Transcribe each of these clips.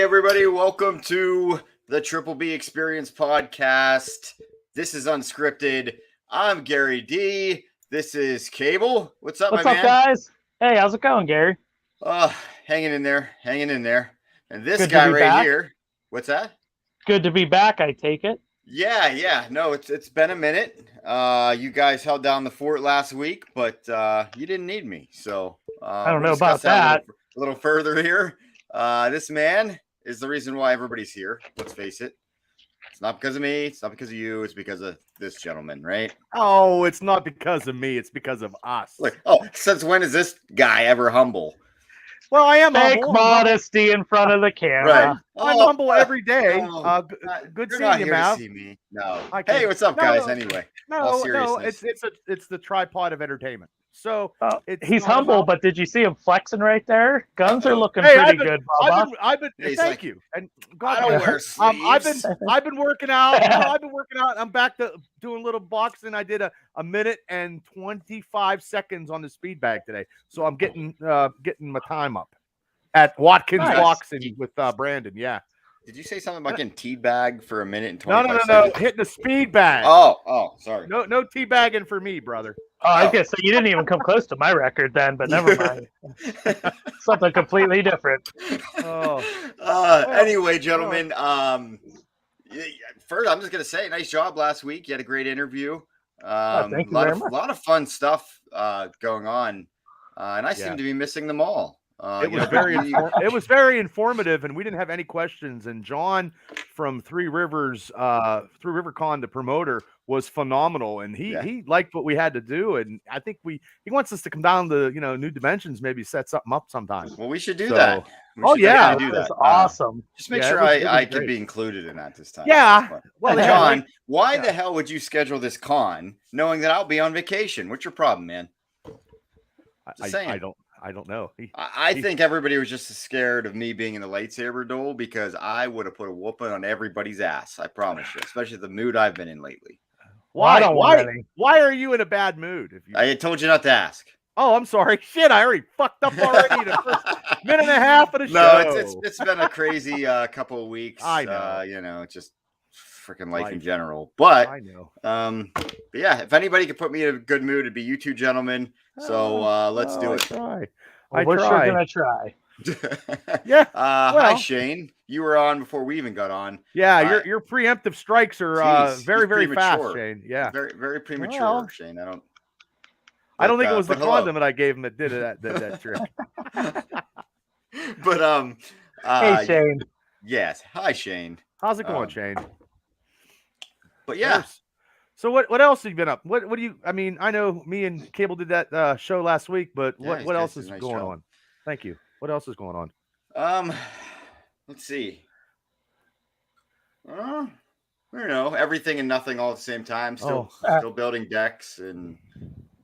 everybody. Welcome to the Triple B Experience podcast. This is Unscripted. I'm Gary D. This is Cable. What's up, What's my up, man? guys? Hey, how's it going, Gary? Hanging in there. And this Good to guy be right back. here. What's that? Good to be back, I take it. Yeah. No, it's been a minute. You guys held down the fort last week, but you didn't need me. So I don't we'll know about discuss that that. a little further here. This man is the reason why everybody's here. Let's face it. It's not because of me. It's not because of you. It's because of this gentleman, right? Oh, it's not because of me. It's because of us. Look, since when is this guy ever humble? Well, I am Fake humble. modesty in front of the camera. Right. I'm humble every day. No, Good you're seeing not you, here to Mav. see me. No. I Hey, can- what's up, No, guys? no. Anyway, No, all no, seriousness. it's the tripod of entertainment. So He's not humble, about- but did you see him flexing right there? Guns are looking Hey, pretty good, Bubba. I've been. He's Thank like, you. And I God, don't wear sleeves. I've been working out. I've been working out. I'm back to doing a little boxing. I did a minute and 25 seconds on the speed bag today. So I'm getting my time up at Watkins Nice. Boxing with Brandon. Yeah. Did you say something about getting teabagged for a minute and No, 25 no. seconds? Hitting the speed bag. Oh, sorry. No teabagging for me, brother. Oh, I guess so. You didn't even come close to my record then, but never mind. Something completely different. Oh. Anyway, gentlemen, first I'm just gonna say, nice job last week. You had a great interview. Thank you very much. A lot of fun stuff going on, and I seem to be missing them all. It was very informative, and we didn't have any questions. And John from Three River Con, the promoter, was phenomenal, and he liked what we had to do, and I think he wants us to come down to New Dimensions, maybe set something up sometime. Well, we should do that. Do that. Awesome. Just make sure I can be included in that this time. Yeah. Well, John, why the hell would you schedule this con knowing that I'll be on vacation? What's your problem, man? Just saying. I don't know. I think everybody was just scared of me being in the lightsaber duel because I would have put a whooping on everybody's ass. I promise you, especially the mood I've been in lately. Why are you in a bad mood? I told you not to ask. Oh, I'm sorry. Shit, I already fucked up already the first minute and a half of the show. No, it's been a crazy couple of weeks. I know. Just freaking life in general. But I know. But yeah, if anybody could put me in a good mood, it'd be you two gentlemen. So let's do it. We're sure gonna try. Yeah. Hi Shane. You were on before we even got on. Yeah, your preemptive strikes are very, very fast, Shane. Yeah. Very, very premature, Shane. I don't think it was the condom that I gave him that did that trick. But hey Shane. Yes. Hi Shane. How's it going, Shane? But yeah. So what else have you been up? What do you? I mean, I know me and Cable did that show last week, but what else is going on? Thank you. What else is going on? Let's see. I don't know. Everything and nothing all at the same time. Still building decks and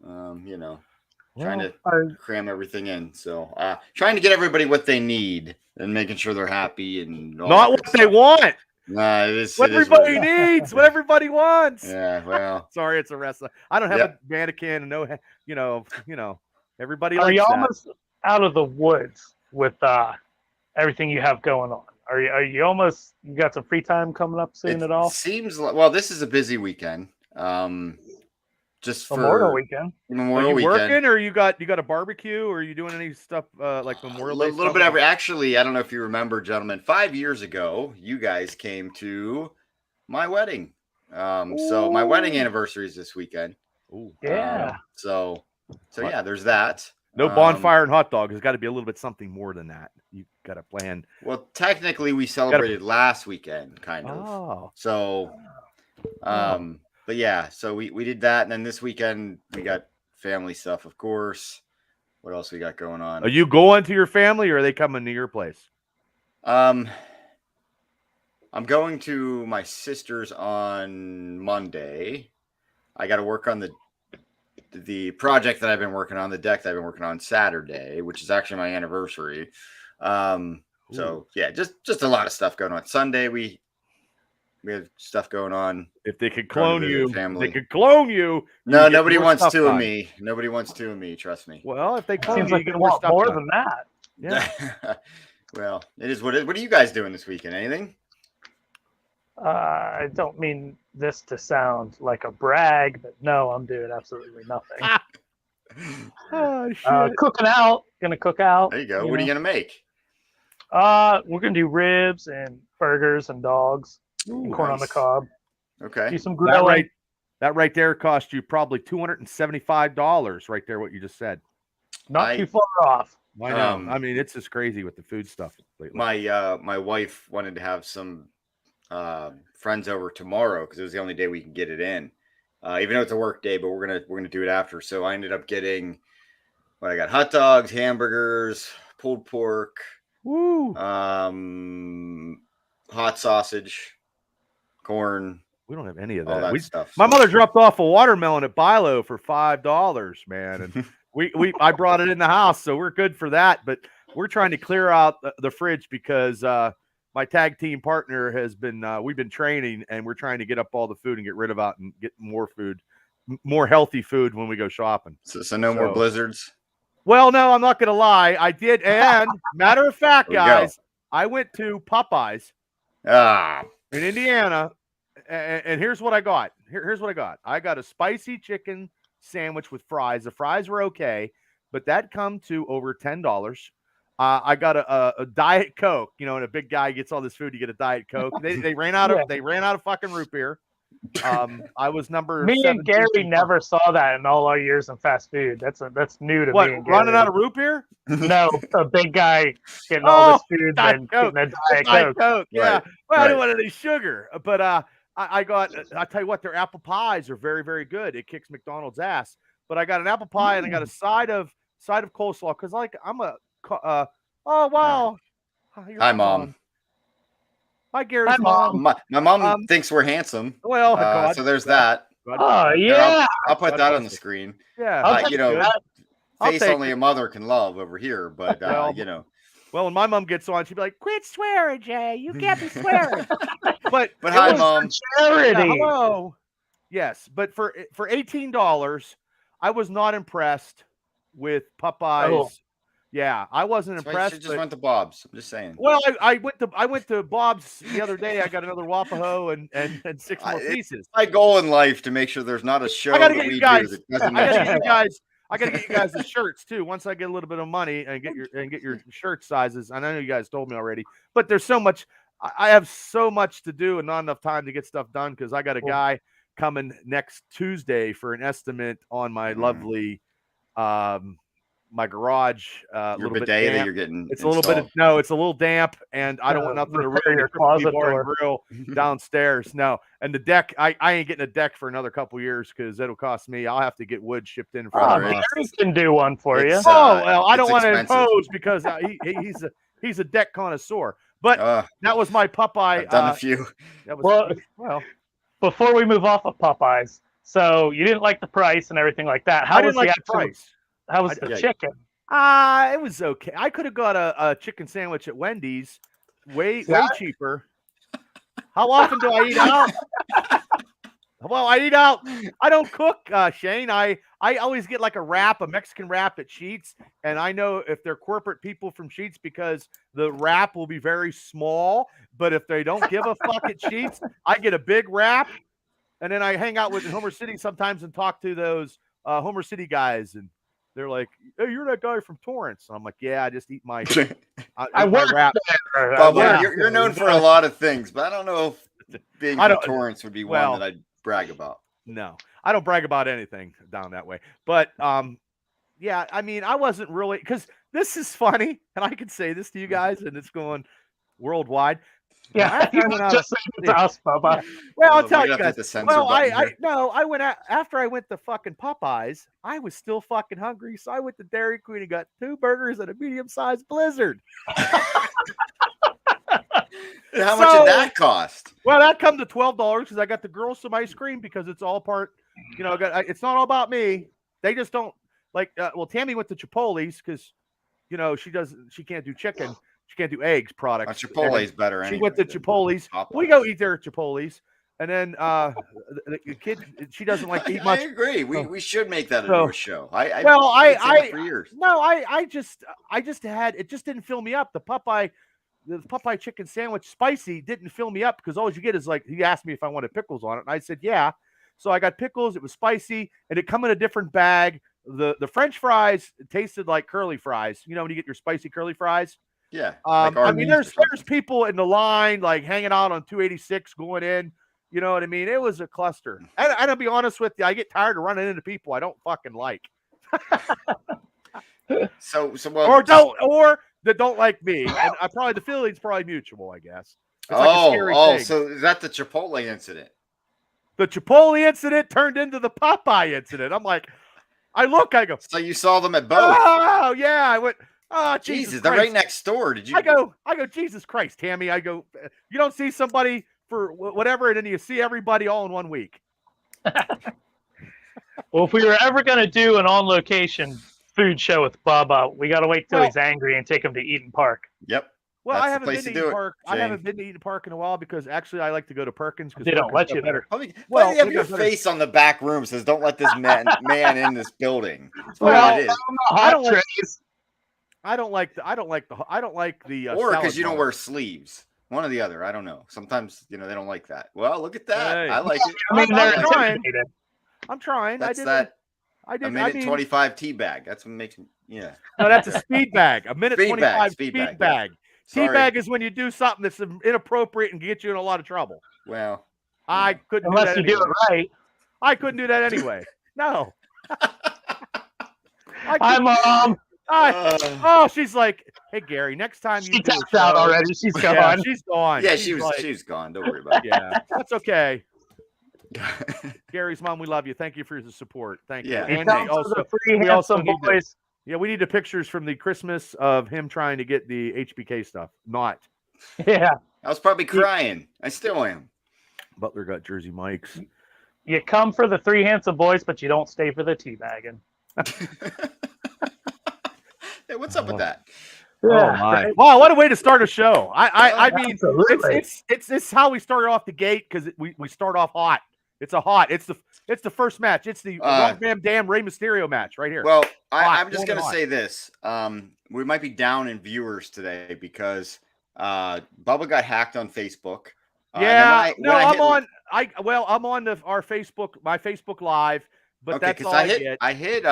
trying to cram everything in. So trying to get everybody what they need and making sure they're happy and not what they want. Nah, it is what everybody needs, what everybody wants. Yeah, well, sorry, it's a wrestler. I don't have a mannequin and no, everybody. Are you almost out of the woods with everything you have going on? Are you almost? You got some free time coming up soon at all? Seems like this is a busy weekend. Just for Memorial weekend. Are you working, or you got a barbecue, or are you doing any stuff like Memorial Day? A little bit every. Actually, I don't know if you remember, gentlemen. 5 years ago, you guys came to my wedding. So my wedding anniversary is this weekend. Ooh. Yeah. So yeah, there's that. No bonfire and hot dog. There's got to be a little bit something more than that. You got to plan. Well, technically, we celebrated last weekend, kind of. Oh. So, but yeah, so we did that, and then this weekend we got family stuff, of course. What else we got going on? Are you going to your family, or are they coming to your place? I'm going to my sister's on Monday. I got to work on the project that I've been working on, the deck that I've been working on Saturday, which is actually my anniversary. So yeah, just a lot of stuff going on. Sunday we have stuff going on. If they could clone you, family. they could clone you. No, nobody wants two of me. Nobody wants two of me. Trust me. Well, if they clone seems you, like you want more than that. Yeah. Well, it is what it. What are you guys doing this weekend? Anything? I don't mean this to sound like a brag, but no, I'm doing absolutely nothing. Oh shit! Cooking out, gonna cook out. There you go. What are you gonna make? We're gonna do ribs and burgers and dogs and corn on the nice. cob. Okay. Do some grilling. That right there cost you probably $275 right there. What you just said. Not too far off. I know. I mean, it's just crazy with the food stuff lately. My wife wanted to have some friends over tomorrow because it was the only day we can get it in. Even though it's a work day, but we're gonna do it after. So I ended up getting I got: hot dogs, hamburgers, pulled pork, Woo! hot sausage, corn. We don't have any of All that. that stuff. My mother dropped off a watermelon at Bilo for $5, man, and I brought it in the house, so we're good for that. But we're trying to clear out the fridge because my tag team partner has been we've been training, and we're trying to get up all the food and get rid of it and get more food, more healthy food when we go shopping. So no more blizzards. Well, no, I'm not going to lie. I did. And matter of fact, guys, I went to Popeyes in Indiana, and here's what I got. Here's what I got. I got a spicy chicken sandwich with fries. The fries were okay, but that come to over $10. I got a Diet Coke, and a big guy gets all this food. You get a Diet Coke. They ran out of fucking root beer. I was number. Me and Gary never saw that in all our years in fast food. That's new to me. And running out of root beer? No, a big guy getting all this food and getting a Diet Coke. Yeah. Right. Well, I didn't want any sugar, but I got. I tell you what, their apple pies are very, very good. It kicks McDonald's ass. But I got an apple pie and I got a side of coleslaw because I'm a. Oh wow! Hi, Mom. Hi, Gary's Hi, Mom. My mom thinks we're handsome. Well, so there's that. Oh yeah, I'll put that on the screen. Yeah, face only a mother can love over here, but Well, when my mom gets on, she'd be like, "Quit swearing, Jay. You can't be swearing." but hi, Mom. Charity. Yeah, hello. Yes, but for $18, I was not impressed with Popeyes. Oh. Yeah, I wasn't impressed. You just went to Bob's. I'm just saying. Well, I went to Bob's the other day. I got another Wapaho and 6 more pieces. My goal in life to make sure there's not a show that we do that doesn't mention. I gotta get you guys the shirts too. Once I get a little bit of money and get your shirt sizes. And I know you guys told me already, but there's so much. I have so much to do and not enough time to get stuff done because I got a guy coming next Tuesday for an estimate on my lovely my garage. Your bidet that you're getting. It's installed. It's a little damp, and I don't want nothing to ruin your closet door and grill downstairs. No, and the deck, I ain't getting a deck for another couple years because it'll cost me. I'll have to get wood shipped in for. Gary can do one for you. Well, I don't want to impose because he's a deck connoisseur. But that was my Popeye. I've done a few. Well, before we move off of Popeyes, so you didn't like the price and everything like that. How was the price? How was the chicken? It was okay. I could have got a chicken sandwich at Wendy's, way cheaper. How often do I eat out? Well, I eat out. I don't cook, Shane. I always get like a Mexican wrap at Sheetz, and I know if they're corporate people from Sheetz because the wrap will be very small. But if they don't give a fuck at Sheetz, I get a big wrap, and then I hang out with Homer City sometimes and talk to those Homer City guys and. They're like, "Hey, you're that guy from Torrance." And I'm like, "Yeah, I just eat my." I work wrap. You're known for a lot of things, but I don't know if being from Torrance would be one that I'd brag about. No, I don't brag about anything down that way. But yeah, I mean, I wasn't really because this is funny, and I can say this to you guys, and it's going worldwide. Yeah, just say it to us, Bubba. Well, I'll tell you guys. Well, I went after I went to fucking Popeyes. I was still fucking hungry, so I went to Dairy Queen and got 2 burgers and a medium-sized Blizzard. How much did that cost? Well, that come to $12 because I got the girls some ice cream because it's all part. It's not all about me. They just don't like. Tammy went to Chipotle's because, she can't do chicken. She can't do eggs products. Chipotle's better. She went to Chipotle's. We go eat there at Chipotle's, And then the kid, she doesn't like to eat I much. agree. We should make that So- into a show. I've I said it for years. no, I just had, it just didn't fill me up. The Popeye chicken sandwich spicy didn't fill me up because all you get is like, he asked me if I wanted pickles on it, and I said yeah. So I got pickles. It was spicy, and it come in a different bag. The French fries tasted like curly fries. You know when you get your spicy curly fries. Yeah. I mean, there's people in the line like hanging out on 286 going in. You know what I mean? It was a cluster. And I'll be honest with you, I get tired of running into people I don't fucking like. So or that don't like me. And probably the feeling's probably mutual, I guess. It's like a scary thing. So is that the Chipotle incident? The Chipotle incident turned into the Popeye incident. I'm like, I go. So you saw them at both? Oh yeah, I went. Oh Jesus, they're right next door. Did you? I go. Jesus Christ, Tammy. I go. You don't see somebody for whatever, and then you see everybody all in 1 week. Well, if we were ever going to do an on-location food show with Bubba, we got to wait till he's angry and take him to Eden Park. Yep. Well, That's I haven't been to Eden Park. Jane. I haven't been to Eden Park in a while because actually I like to go to Perkins because they don't let you there. Why do you have your face on the back room says don't let this man in this building? That's what it is. I don't like the or because you don't wear sleeves. One or the other. I don't know. Sometimes they don't like that. Well, look at that. Hey. I like it. I mean, I'm trying. That's a minute 25 tea bag. That's what makes me. Yeah. No, that's a speed bag. A minute 25 speed bag. Yeah. Tea bag is when you do something that's inappropriate and get you in a lot of trouble. Well, I couldn't unless do that you anyway. do it right. I couldn't do that anyway. No. Hi, Mom. Oh, she's like, hey Gary, next time you do tapped out already. She's gone. Yeah, she's gone. Yeah, she's gone. Don't worry about it. Yeah, that's okay. Gary's mom, we love you. Thank you for the support. Thank you. And we also need boys. We need the pictures from the Christmas of him trying to get the HBK stuff. Yeah. I was probably crying. I still am. Butler got Jersey Mike's. You come for the 3 handsome boys, but you don't stay for the teabagging. Hey, what's up with that? Yeah. Oh my! Wow, what a way to start a show. I mean, it's how we started off the gate because we start off hot. It's the first match. It's the damn Rey Mysterio match right here. Well, I'm just gonna say this. We might be down in viewers today because Bubba got hacked on Facebook. I'm on our Facebook, my Facebook Live, but that's all I get. I hit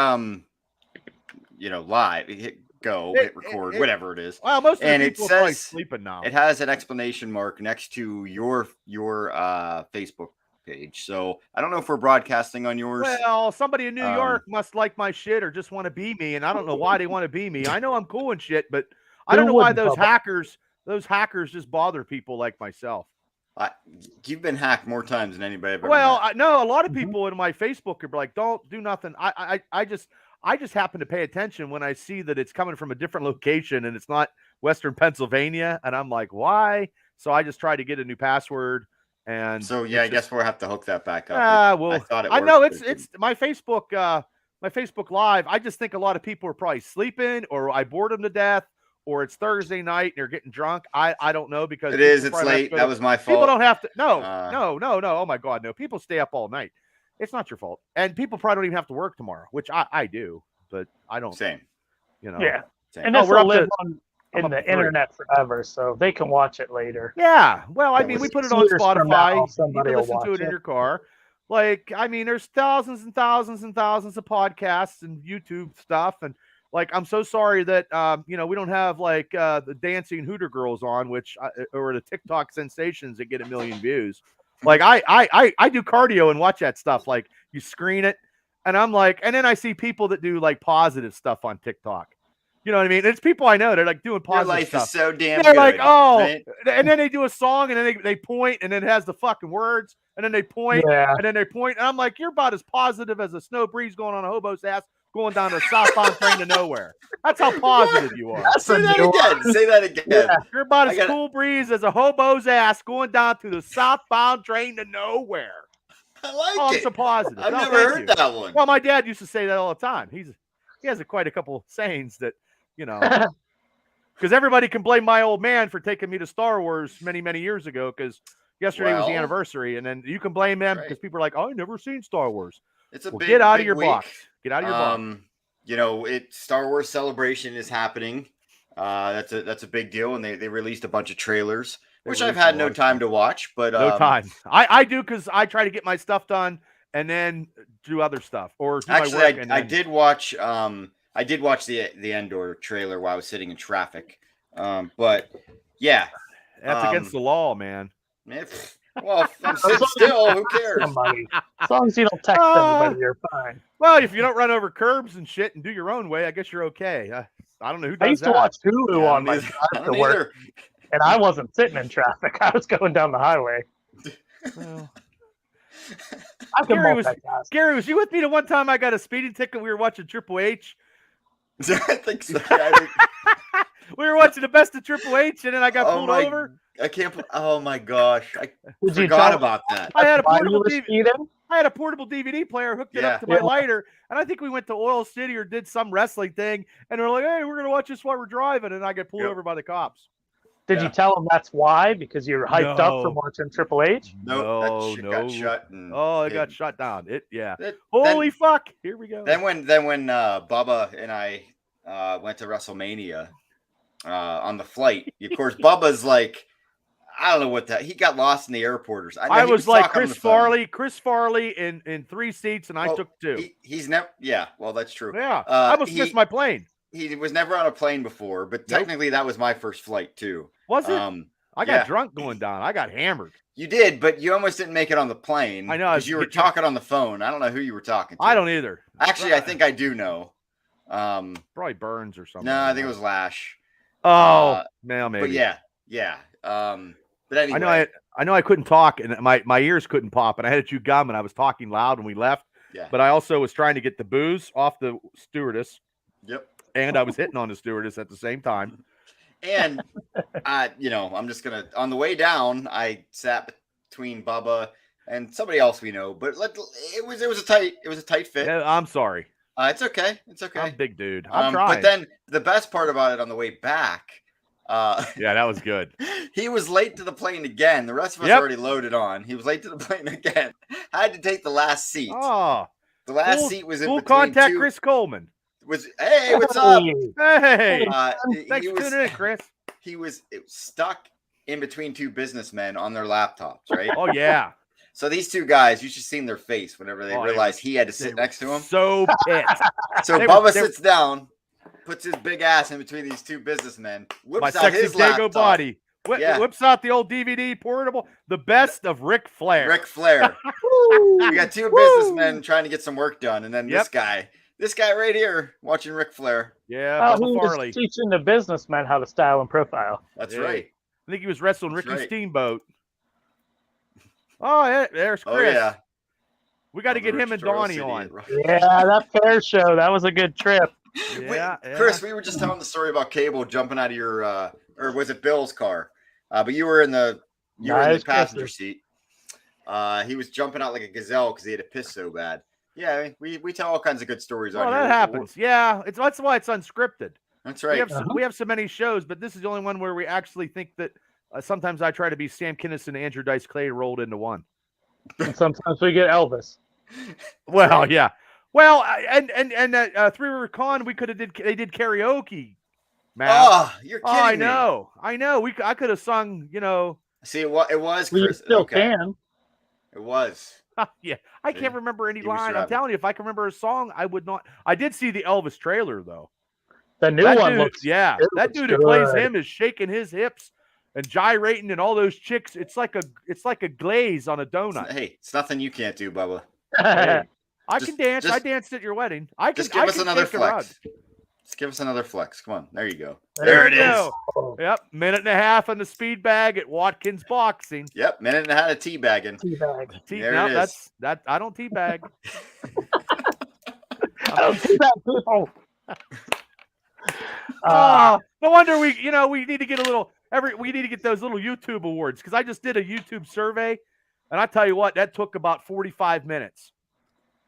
live. Hit go, hit record, whatever it is. Well, most of and the people it says, are probably sleeping now. It has an exclamation mark next to your Facebook page. So I don't know if we're broadcasting on yours. Well, somebody in New York must like my shit or just want to be me, and I don't know why they want to be me. I know I'm cool and shit, but I don't know why those hackers just bother people like myself. You've been hacked more times than anybody ever. Well, I know a lot of people in my Facebook are like, "Don't do nothing." I just happen to pay attention when I see that it's coming from a different location and it's not Western Pennsylvania, and I'm like, "Why?" So I just try to get a new password. And so I guess we'll have to hook that back up. I know it's my Facebook Live. I just think a lot of people are probably sleeping, or I bored them to death, or it's Thursday night and they're getting drunk. I don't know because it's late. That was my fault. People don't have to. No. Oh my God, no. People stay up all night. It's not your fault, and people probably don't even have to work tomorrow, which I do, but I don't. Same. Yeah. Same. And this will live in the internet forever, so they can watch it later. Yeah. Well, I mean, we put it on Spotify. You can listen to it in your car. Like, I mean, there's thousands and thousands and thousands of podcasts and YouTube stuff, and like, I'm so sorry that we don't have like the dancing Hooter girls on, or the TikTok sensations that get 1 million views. Like, I do cardio and watch that stuff. Like, you screen it, and I'm like, and then I see people that do like positive stuff on TikTok. You know what I mean? It's people I know. They're like doing positive Your life stuff. Is so damn They're good, like, right? And then they do a song, and then they point, and then it has the fucking words, and then they point, and then they point, and I'm like, you're about as positive as a snow breeze going on a hobo's ass going down the southbound train to nowhere. That's how positive you are. Say that again. Yeah, you're about as cool breeze as a hobo's ass going down to the southbound train to nowhere. I like it. I'm so positive. I've never heard that one. Well, my dad used to say that all the time. He has quite a couple sayings that, because everybody can blame my old man for taking me to Star Wars many, many years ago, because Yesterday was the Well, anniversary, and then you can blame them right. because people are like, "Oh, I never seen Star Wars." It's a Well, big get out big of your week. box. Get out of your box. You know, Star Wars Celebration is happening. That's a big deal, and they released a bunch of trailers, which I've released a had lot no of time stuff. to watch. But No time. I do because I try to get my stuff done and then do other stuff or do actually, my work. I did watch the Endor trailer while I was sitting in traffic. But yeah, That's against the law, man. Well, if I'm sitting still, who cares? Somebody. As long as you don't text anybody, you're fine. Well, if you don't run over curbs and shit and do your own way, I guess you're okay. I don't know who does I used that. to watch Hulu I on don't my either. drive to work, Either. and I wasn't sitting in traffic. I was going down the highway. Well, I can multitask. Gary, was you with me the one time I got a speeding ticket? We were watching Triple H. I think so. We were watching the best of Triple H, and then I got pulled over. I can't. Oh my gosh! I Did you forgot tell- about that. I had a Why portable you were DVD. speeding? I had a portable DVD player hooked it up to my lighter, and I think we went to Oil City or did some wrestling thing, and we're like, "Hey, we're gonna watch this while we're driving," and I get pulled over by the cops. Did you tell them that's why? Because you're hyped up from watching Triple H? No, got shut. It got shut down. Holy Holy fuck! Here we go. Then when Bubba and I went to WrestleMania on the flight, of course, Bubba's like, I don't know what that. He got lost in the airport or something. I was like Chris Farley in 3 seats, and I took 2. He's never. Yeah, well, that's true. Yeah, I almost missed my plane. He was never on a plane before, but technically that was my first flight too. Was it? I got drunk going down. I got hammered. You did, but you almost didn't make it on the plane. I know, because you were talking on the phone. I don't know who you were talking to. I don't either. Actually, I think I do know. Probably Burns or something. No, I think it was Lash. Oh, maybe. But yeah. But anyway, I know I couldn't talk, and my ears couldn't pop, and I had to chew gum, and I was talking loud when we left. Yeah. But I also was trying to get the booze off the stewardess. Yep. And I was hitting on the stewardess at the same time. And I'm just gonna, on the way down, I sat between Bubba and somebody else we know, but it was a tight fit. Yeah, I'm sorry. It's okay. I'm a big dude. I'm trying. But then the best part about it on the way back, yeah, that was good. He was late to the plane again. The rest of us already loaded on. He was late to the plane again. I had to take the last seat. Oh, the last seat was in full between contact. two. Chris Coleman. Hey, what's up? Hey, thanks for tuning in, Chris. It was stuck in between 2 businessmen on their laptops, right? Oh yeah. So these 2 guys, you should see their face whenever they realized he had to sit next to him. So pissed. So Bubba sits down, puts his big ass in between these 2 businessmen, whips out his laptop. Body. Whips out the old DVD portable, the best of Ric Flair. We got 2 businessmen trying to get some work done, and then this guy right here watching Ric Flair. Yeah, he was teaching the businessmen how to style and profile. That's right. I think he was wrestling Ricky Steamboat. Oh, there's Chris. Oh, yeah. We got to get him and Donnie on. Yeah, that fair show. That was a good trip. Yeah, Chris, we were just telling the story about Cable jumping out of your, or was it Bill's car? But you were in the passenger seat. He was jumping out like a gazelle because he had to piss so bad. Yeah, we tell all kinds of good stories on here. That happens. Yeah, that's why it's unscripted. That's right. We have so many shows, but this is the only one where we actually think that sometimes I try to be Sam Kinison and Andrew Dice Clay rolled into one. And sometimes we get Elvis. Well, yeah. Well, and 3 River Con, they did karaoke. Man. Oh, you're kidding me. I know. I could have sung, See, it was Chris. You still can. It was. Yeah, I can't remember any line. I'm telling you, if I can remember a song, I would not. I did see the Elvis trailer though. The new one looks. Yeah, that dude who plays him is shaking his hips and gyrating, and all those chicks. It's like a glaze on a donut. Hey, it's nothing you can't do, Bubba. Hey, I can dance. I danced at your wedding. Just give us another flex. Just give us another flex. Come on, there you go. There it is. Yep, minute and a half on the speed bag at Watkins Boxing. Yep, minute and a half of teabagging. Teabag. That's I don't teabag. I don't teabag people. No wonder we need to get we need to get those little YouTube awards because I just did a YouTube survey, and I tell you what, that took about 45 minutes.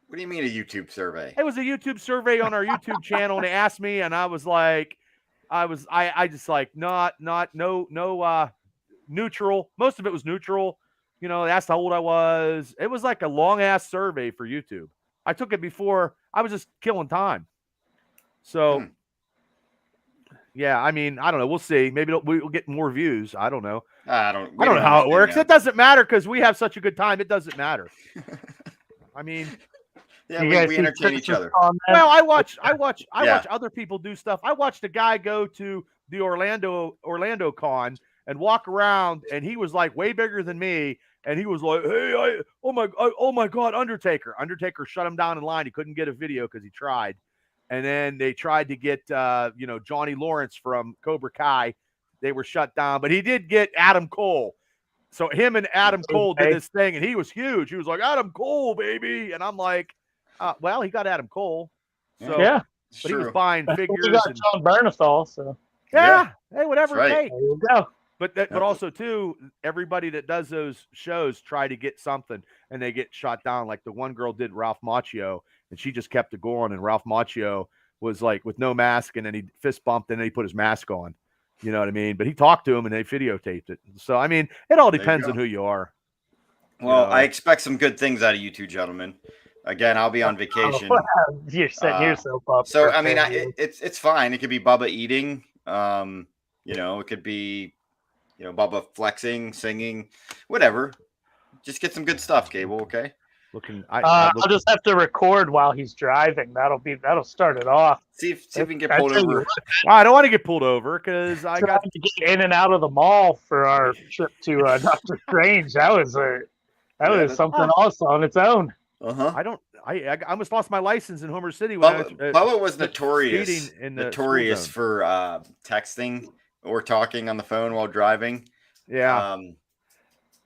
What do you mean a YouTube survey? It was a YouTube survey on our YouTube channel, and they asked me, and I was like, no, neutral. Most of it was neutral. You know, they asked how old I was. It was like a long ass survey for YouTube. I took it before. I was just killing time. So, yeah, I mean, I don't know. We'll see. Maybe we'll get more views. I don't know. I don't know how it works. It doesn't matter because we have such a good time. It doesn't matter. I mean, yeah, we entertain each other. Well, I watch other people do stuff. I watched a guy go to the Orlando Con and walk around, and he was like way bigger than me. And he was like, "Hey, oh my God, Undertaker!" Undertaker shut him down in line. He couldn't get a video because he tried. And then they tried to get, Johnny Lawrence from Cobra Kai. They were shut down, but he did get Adam Cole. So him and Adam Cole did this thing, and he was huge. He was like, "Adam Cole, baby," and I'm like, "Well, he got Adam Cole." So yeah, but he was buying figures. He got John Bernthal, so yeah, hey, whatever it takes. There you go. But also too, everybody that does those shows try to get something, and they get shot down. Like the one girl did Ralph Macchio, and she just kept it going. And Ralph Macchio was like with no mask, and then he fist bumped, and then he put his mask on. You know what I mean? But he talked to him, and they videotaped it. So I mean, it all depends on who you are. Well, I expect some good things out of you two gentlemen. Again, I'll be on vacation. You're setting yourself up. So I mean, it's fine. It could be Bubba eating. It could be. Bubba flexing, singing, whatever. Just get some good stuff, Gable. Okay. I'll just have to record while he's driving. That'll start it off. See if we can get pulled over. I don't want to get pulled over because I got to get in and out of the mall for our trip to Doctor Strange. That was something else on its own. I almost lost my license in Homer City. Bubba was notorious for texting or talking on the phone while driving. Yeah.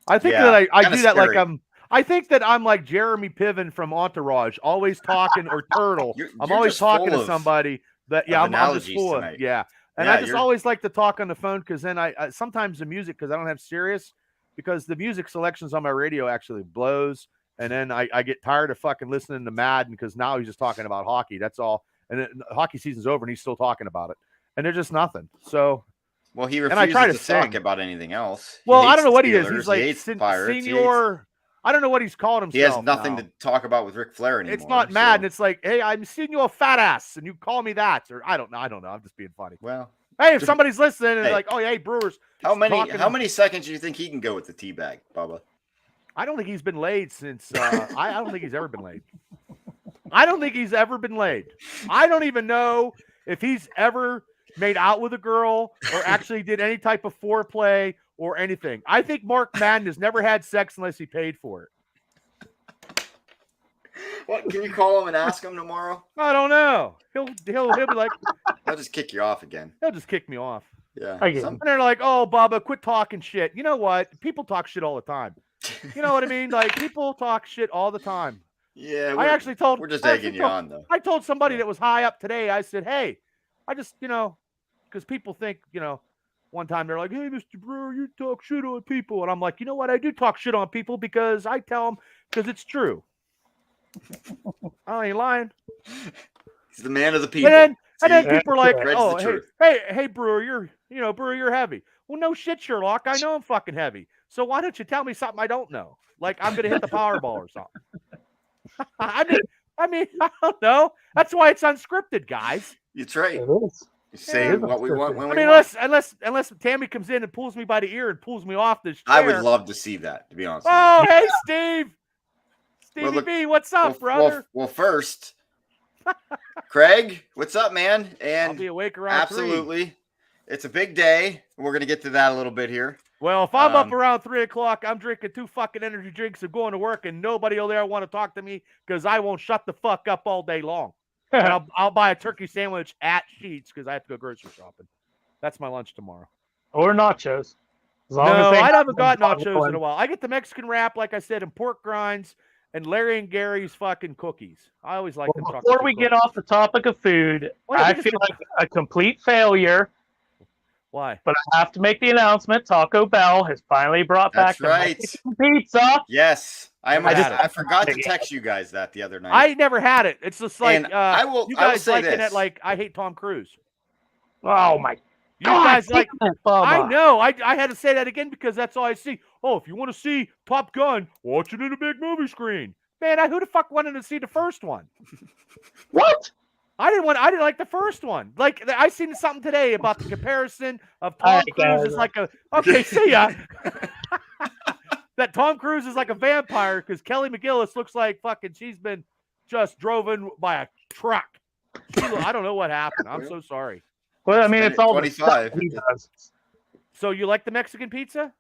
I think that I do that scary. I think that I'm like Jeremy Piven from Entourage, always talking, or Turtle. I'm always talking to somebody that, I'm just full of, And I just always like to talk on the phone because then I sometimes the music, because I don't have Sirius, because the music selections on my radio actually blows. And then I get tired of fucking listening to Madden because now he's just talking about hockey. That's all. And then the hockey season's over and he's still talking about it. And there's just nothing. So. Well, he refuses to talk about anything else. Well, I don't know what he is. He's like senior. I don't know what he's called himself. He has nothing to talk about with Ric Flair anymore. It's not Madden. It's like, hey, I'm senior fat ass, and you call me that, or I don't know. I'm just being funny. Well, hey, if somebody's listening and like, oh, hey, Brewers. How many seconds do you think he can go with the teabag, Bubba? I don't think he's been laid since. I don't think he's ever been laid. I don't think he's ever been laid. I don't even know if he's ever made out with a girl or actually did any type of foreplay or anything. I think Mark Madden has never had sex unless he paid for it. What, can you call him and ask him tomorrow? I don't know. He'll be like, I'll just kick you off again. He'll just kick me off. Yeah. And they're like, oh, Bubba, quit talking shit. You know what? People talk shit all the time. You know what I mean? Like, people talk shit all the time. Yeah. We're just egging you on, though. I told somebody that was high up today, I said, hey, I just, because people think, one time they're like, hey, Mr. Brewer, you talk shit on people. And I'm like, you know what? I do talk shit on people because I tell them because it's true. I ain't lying. He's the man of the people. And then people are like, oh, hey, Brewer, you're heavy. Well, no shit, Sherlock. I know I'm fucking heavy. So why don't you tell me something I don't know? Like I'm going to hit the Powerball or something. I mean, I don't know. That's why it's unscripted, guys. It's right. It is. Saying what we want when we want. Unless Tammy comes in and pulls me by the ear and pulls me off this chair. I would love to see that, to be honest. Oh, hey, Steve. Stevie B, what's up, brother? Well, first, Craig, what's up, man? And I'll be awake around absolutely. 3. It's a big day. We're going to get to that a little bit here. Well, if I'm up around 3 o'clock, I'm drinking 2 fucking energy drinks and going to work, and nobody will there want to talk to me because I won't shut the fuck up all day long. And I'll buy a turkey sandwich at Sheetz because I have to go grocery shopping. That's my lunch tomorrow. Or nachos. No, I haven't got nachos in a while. I get the Mexican wrap, like I said, and pork grinds and Larry and Gary's fucking cookies. I always like them. Before we get off the topic of food, I feel like a complete failure. Why? But I have to make the announcement. Taco Bell has finally brought back the Mexican pizza. Yes. I forgot to text you guys that the other night. I never had it. It's just like you guys like it at like I hate Tom Cruise. Oh my You guys like, damn it, Bubba. I know. I had to say that again because that's all I see. Oh, if you want to see Top Gun, watch it in a big movie screen. Man, who the fuck wanted to see the first one? What? I didn't like the first one. Like I seen something today about the comparison of Tom Cruise is like a see ya. That Tom Cruise is like a vampire because Kelly McGillis looks like fucking she's been just driven by a truck. I don't know what happened. I'm so sorry. Well, I mean, it's all 25. the stuff he does. So you like the Mexican pizza?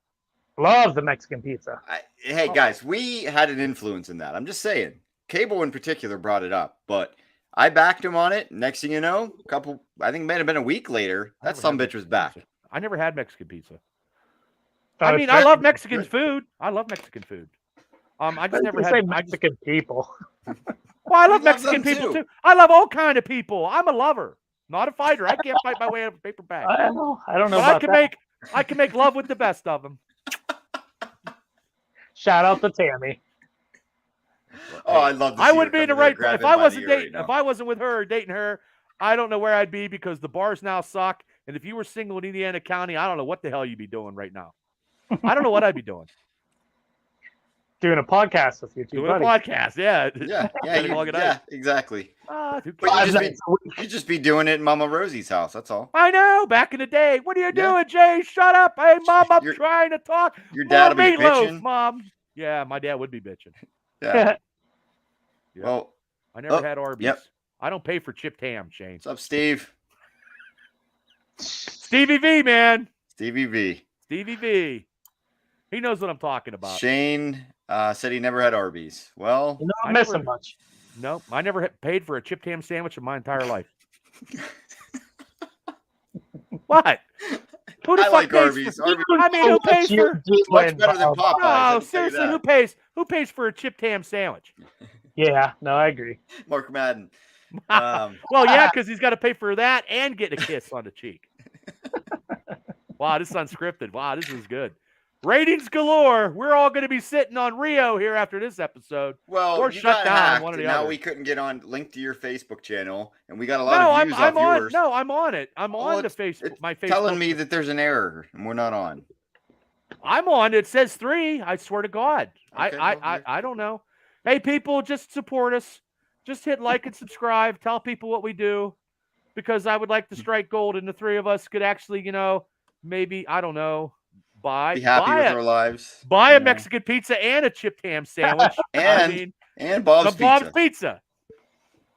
Love the Mexican pizza. Hey guys, we had an influence in that. I'm just saying. Cable in particular brought it up, but I backed him on it. Next thing you know, I think it may have been a week later, that sumbitch was back. I never had Mexican pizza. I I love Mexican food. I love Mexican food. I just never had Mexican people. Well, I love Mexican people too. I love all kind of people. I'm a lover, not a fighter. I can't fight my way out of a paper bag. I don't know but about that. I can make love with the best of them. Shout out to Tammy. Oh, I love. I wouldn't be in the right. If I wasn't dating, if I wasn't with her or dating her, I don't know where I'd be because the bars now suck. And if you were single in Indiana County, I don't know what the hell you'd be doing right now. I don't know what I'd be doing. Doing a podcast with you two. Doing a podcast, yeah. Yeah, exactly. But you'd just be doing it in Mama Rosie's house. That's all. I know. Back in the day, what are you doing, Jay? Shut up! Hey, Mom, I'm trying to talk. Your dad would be bitching, Mom. Yeah, my dad would be bitching. Yeah. Yeah. Well, I never had Arby's. Yep. I don't pay for chipped ham, Shane. What's up, Steve? Stevie V, man. Stevie V. Stevie V. He knows what I'm talking about. Shane said he never had Arby's. Well, you're not missing much. No, I never paid for a chipped ham sandwich in my entire life. What? Who the fuck like pays Arby's. I mean, who pays for much better than Popeyes? No, seriously, who pays for a chipped ham sandwich? Yeah, no, I agree. Mark Madden. Well, yeah, because he's got to pay for that and get a kiss on the cheek. Wow, this is unscripted. Wow, this is good. Ratings galore. We're all going to be sitting on Rio here after this episode. Well, or you shut got down hacked, one of the and now other. we couldn't get on link to your Facebook channel, and we got a lot of views off yours. No, I'm on it. I'm on the Facebook. My Facebook. Telling me that there's an error and we're not on. I'm on. It says 3. I swear to God. Okay, I don't know. Hey, people, just support us. Just hit like and subscribe. Tell people what we do, because I would like to strike gold, and the 3 of us could actually, maybe I don't know. Be happy with our lives. Buy a Mexican pizza and a chipped ham sandwich. and Bob's Pizza.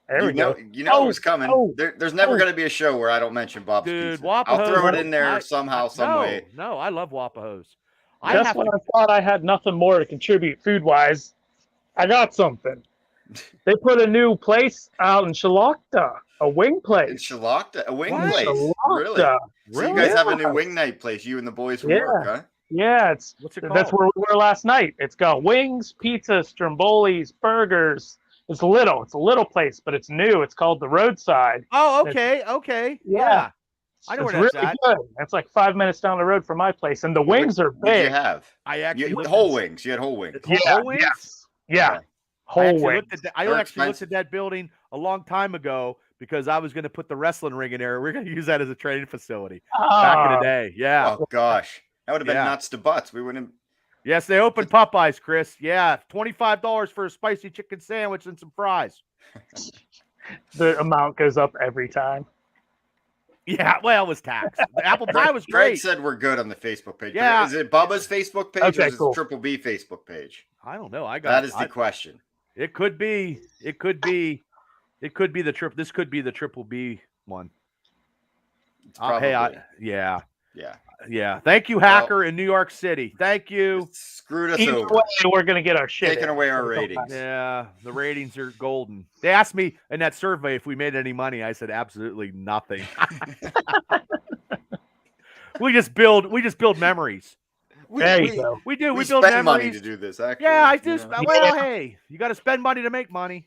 There we go. You know it was coming. There's never going to be a show where I don't mention Bob's Pizza. I'll throw it in there somehow, some way. No, I love Wapahos. Just when I thought I had nothing more to contribute food-wise, I got something. They put a new place out in Shalakta, a wing place. In Shalakta, a wing place? Shalakta. Really? So you guys have a new wing night place, you and the boys from work, huh? Yeah, what's it called? That's where we were last night. It's got wings, pizza, strombolis, burgers. It's a little place, but it's new. It's called The Roadside. Oh, okay. Yeah. I know where that's really at. Good. It's like 5 minutes down the road from my place, and the wings are big. What did you have? I actually whole wings. You had whole wings. Whole wings? Yes. Yeah. Whole wings. I actually looked at that building a long time ago because I was going to put the wrestling ring in there. We're going to use that as a training facility back in the day. Yeah. Oh gosh, that would have been nuts to butts. We wouldn't. Yes, they opened Popeyes, Chris. Yeah, $25 for a spicy chicken sandwich and some fries. The amount goes up every time. Yeah, well, it was taxed. The apple pie was great. Greg said we're good on the Facebook page. Yeah. Is it Bubba's Facebook page or is it Triple B Facebook page? I don't know. That is the question. It could be. It could be the trip. This could be the Triple B one. It's probably. Yeah. Thank you, hacker in New York City. Thank you. Screwed us Either over. way, we're gonna get our shit. Taking away our ratings. Yeah, the ratings are golden. They asked me in that survey if we made any money. I said absolutely nothing. We just build memories. There you go. We do. We build spend memories. money to do this. Actually, yeah, I do. Well, hey, you got to spend money to make money.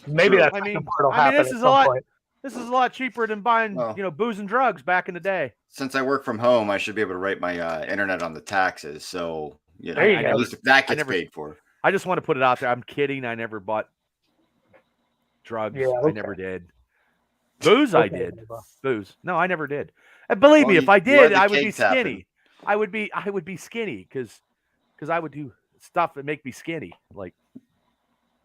Maybe that's. This is a lot. This is a lot cheaper than buying, booze and drugs back in the day. Since I work from home, I should be able to write my internet on the taxes. So, at least if that gets paid for. I just want to put it out there. I'm kidding. I never bought drugs. Yeah, okay. I never did. Booze, I Okay, did. Bubba. Booze. No, I never did. And believe me, if I you did, had the I would be cake tapping. skinny. I would be skinny because I would do stuff that make me skinny. Like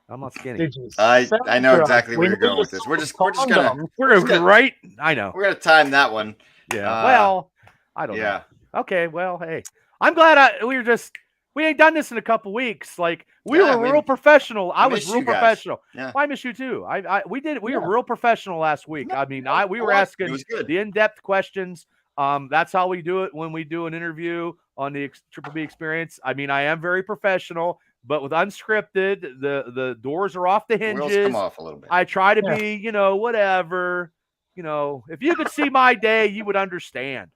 I'm not skinny. Did you I know sound exactly drunk? where you're We know going you with this. We're just sold gonna condoms. We're right. I know. we're gonna time that one. Yeah. Well, I don't know. Okay. Well, hey, I'm glad we ain't done this in a couple weeks. Like we were real professional. I was real professional. Yeah. Well, I miss you too. We were real professional last week. I mean, we were asking the in-depth questions. That's how we do it when we do an interview on the Triple B Experience. I mean, I am very professional, but with Unscripted, the doors are off the hinges. Wheels come off a little bit. I try to be, whatever. If you could see my day, you would understand.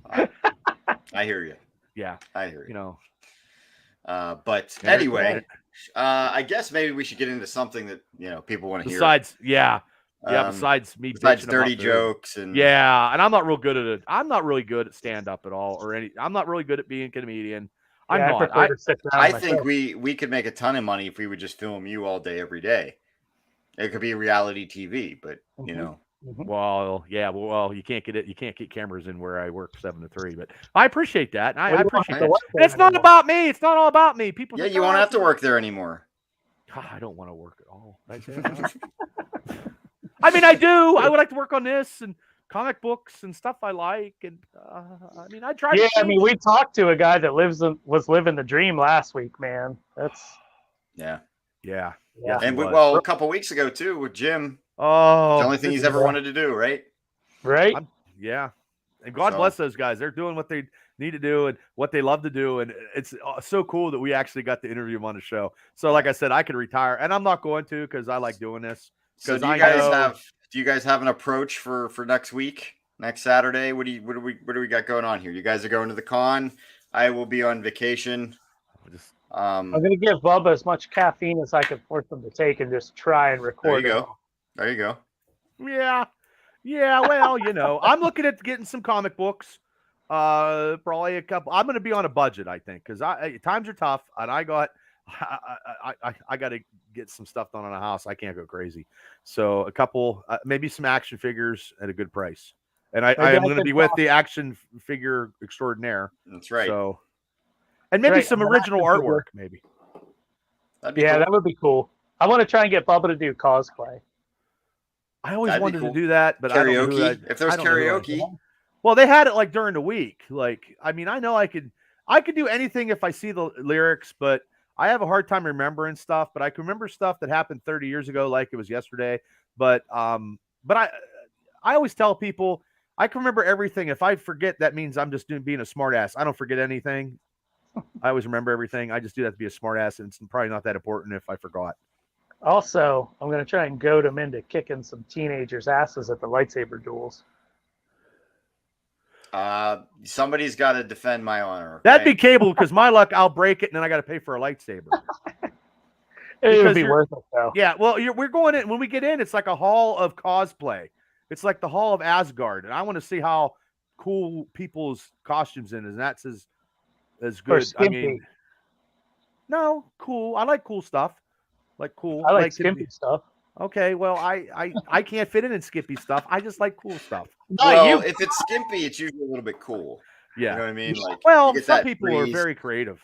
I hear you. Yeah, I hear you. But anyway, I guess maybe we should get into something that people want to hear. Besides me, besides dirty jokes and and I'm not real good at it. I'm not really good at stand up at all, I'm not really good at being a comedian. I'm not. I think we could make a ton of money if we would just film you all day, every day. It could be reality TV, but Well, yeah. Well, you can't get it. You can't get cameras in where I work 7 to 3. But I appreciate that. And I appreciate that. And it's not about me. It's not all about me. People. Yeah, you won't have to work there anymore. I don't want to work at all. I mean, I do. I would like to work on this and comic books and stuff I like. And I mean, I try. Yeah, I mean, we talked to a guy that was living the dream last week, man. That's. Yeah. And a couple weeks ago too with Jim. Oh, the only thing he's ever wanted to do, right? Right. Yeah. And God bless those guys. They're doing what they need to do and what they love to do. And it's so cool that we actually got to interview him on the show. So like I said, I could retire and I'm not going to, because I like doing this. So do you guys have an approach for next week, next Saturday? What do we got going on here? You guys are going to the con. I will be on vacation. I'm going to give Bubba as much caffeine as I can force him to take and just try and record. There you go. Yeah. Well, I'm looking at getting some comic books. Probably a couple. I'm going to be on a budget, I think, because times are tough, and I got to get some stuff done on a house. I can't go crazy. So a couple, maybe some action figures at a good price. And I am going to be with the action figure extraordinaire. That's right. So, and maybe some original artwork, maybe. That would be cool. I want to try and get Bubba to do cosplay. I always wanted to do that, but karaoke. If there's karaoke, well, they had it like during the week. Like, I mean, I know I could do anything if I see the lyrics, but I have a hard time remembering stuff. But I can remember stuff that happened 30 years ago, like it was yesterday. But I always tell people I can remember everything. If I forget, that means I'm just being a smart ass. I don't forget anything. I always remember everything. I just do that to be a smart ass, and it's probably not that important if I forgot. Also, I'm going to try and goad him into kicking some teenagers' asses at the lightsaber duels. Somebody's got to defend my honor. Okay? That'd be Cable, because my luck, I'll break it, and then I got to pay for a lightsaber. It would be worth it, though. Yeah, well, we're going in. When we get in, it's like a hall of cosplay. It's like the hall of Asgard, and I want to see how cool people's costumes in, and that's as good. I mean, no, cool. I like cool stuff. Like cool. I like skimpy stuff. Okay, well, I can't fit in skimpy stuff. I just like cool stuff. Well, if it's skimpy, it's usually a little bit cool. Yeah, you know what I mean. Like, well, some people are very creative.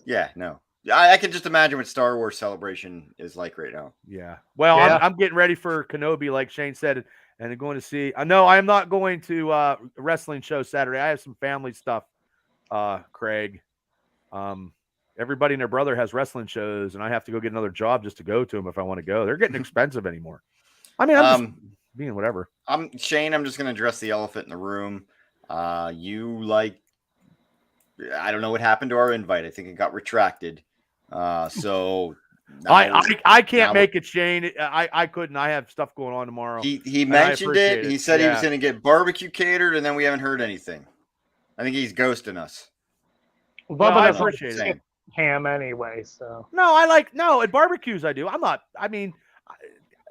Yeah, no, I can just imagine what Star Wars Celebration is like right now. Yeah. Well, yeah. I'm getting ready for Kenobi, like Shane said, and I'm going to see. No, I am not going to a wrestling show Saturday. I have some family stuff. Craig, everybody and their brother has wrestling shows, and I have to go get another job just to go to them if I want to go. They're getting expensive anymore. I mean, I'm just being whatever. Shane. I'm just going to address the elephant in the room. I don't know what happened to our invite. I think it got retracted. So I can't make it, Shane. I couldn't. I have stuff going on tomorrow. He mentioned it. He said he was going to get barbecue catered, and then we haven't heard anything. I think he's ghosting us. Well, I appreciate it. Ham anyway, so at barbecues I do. I mean,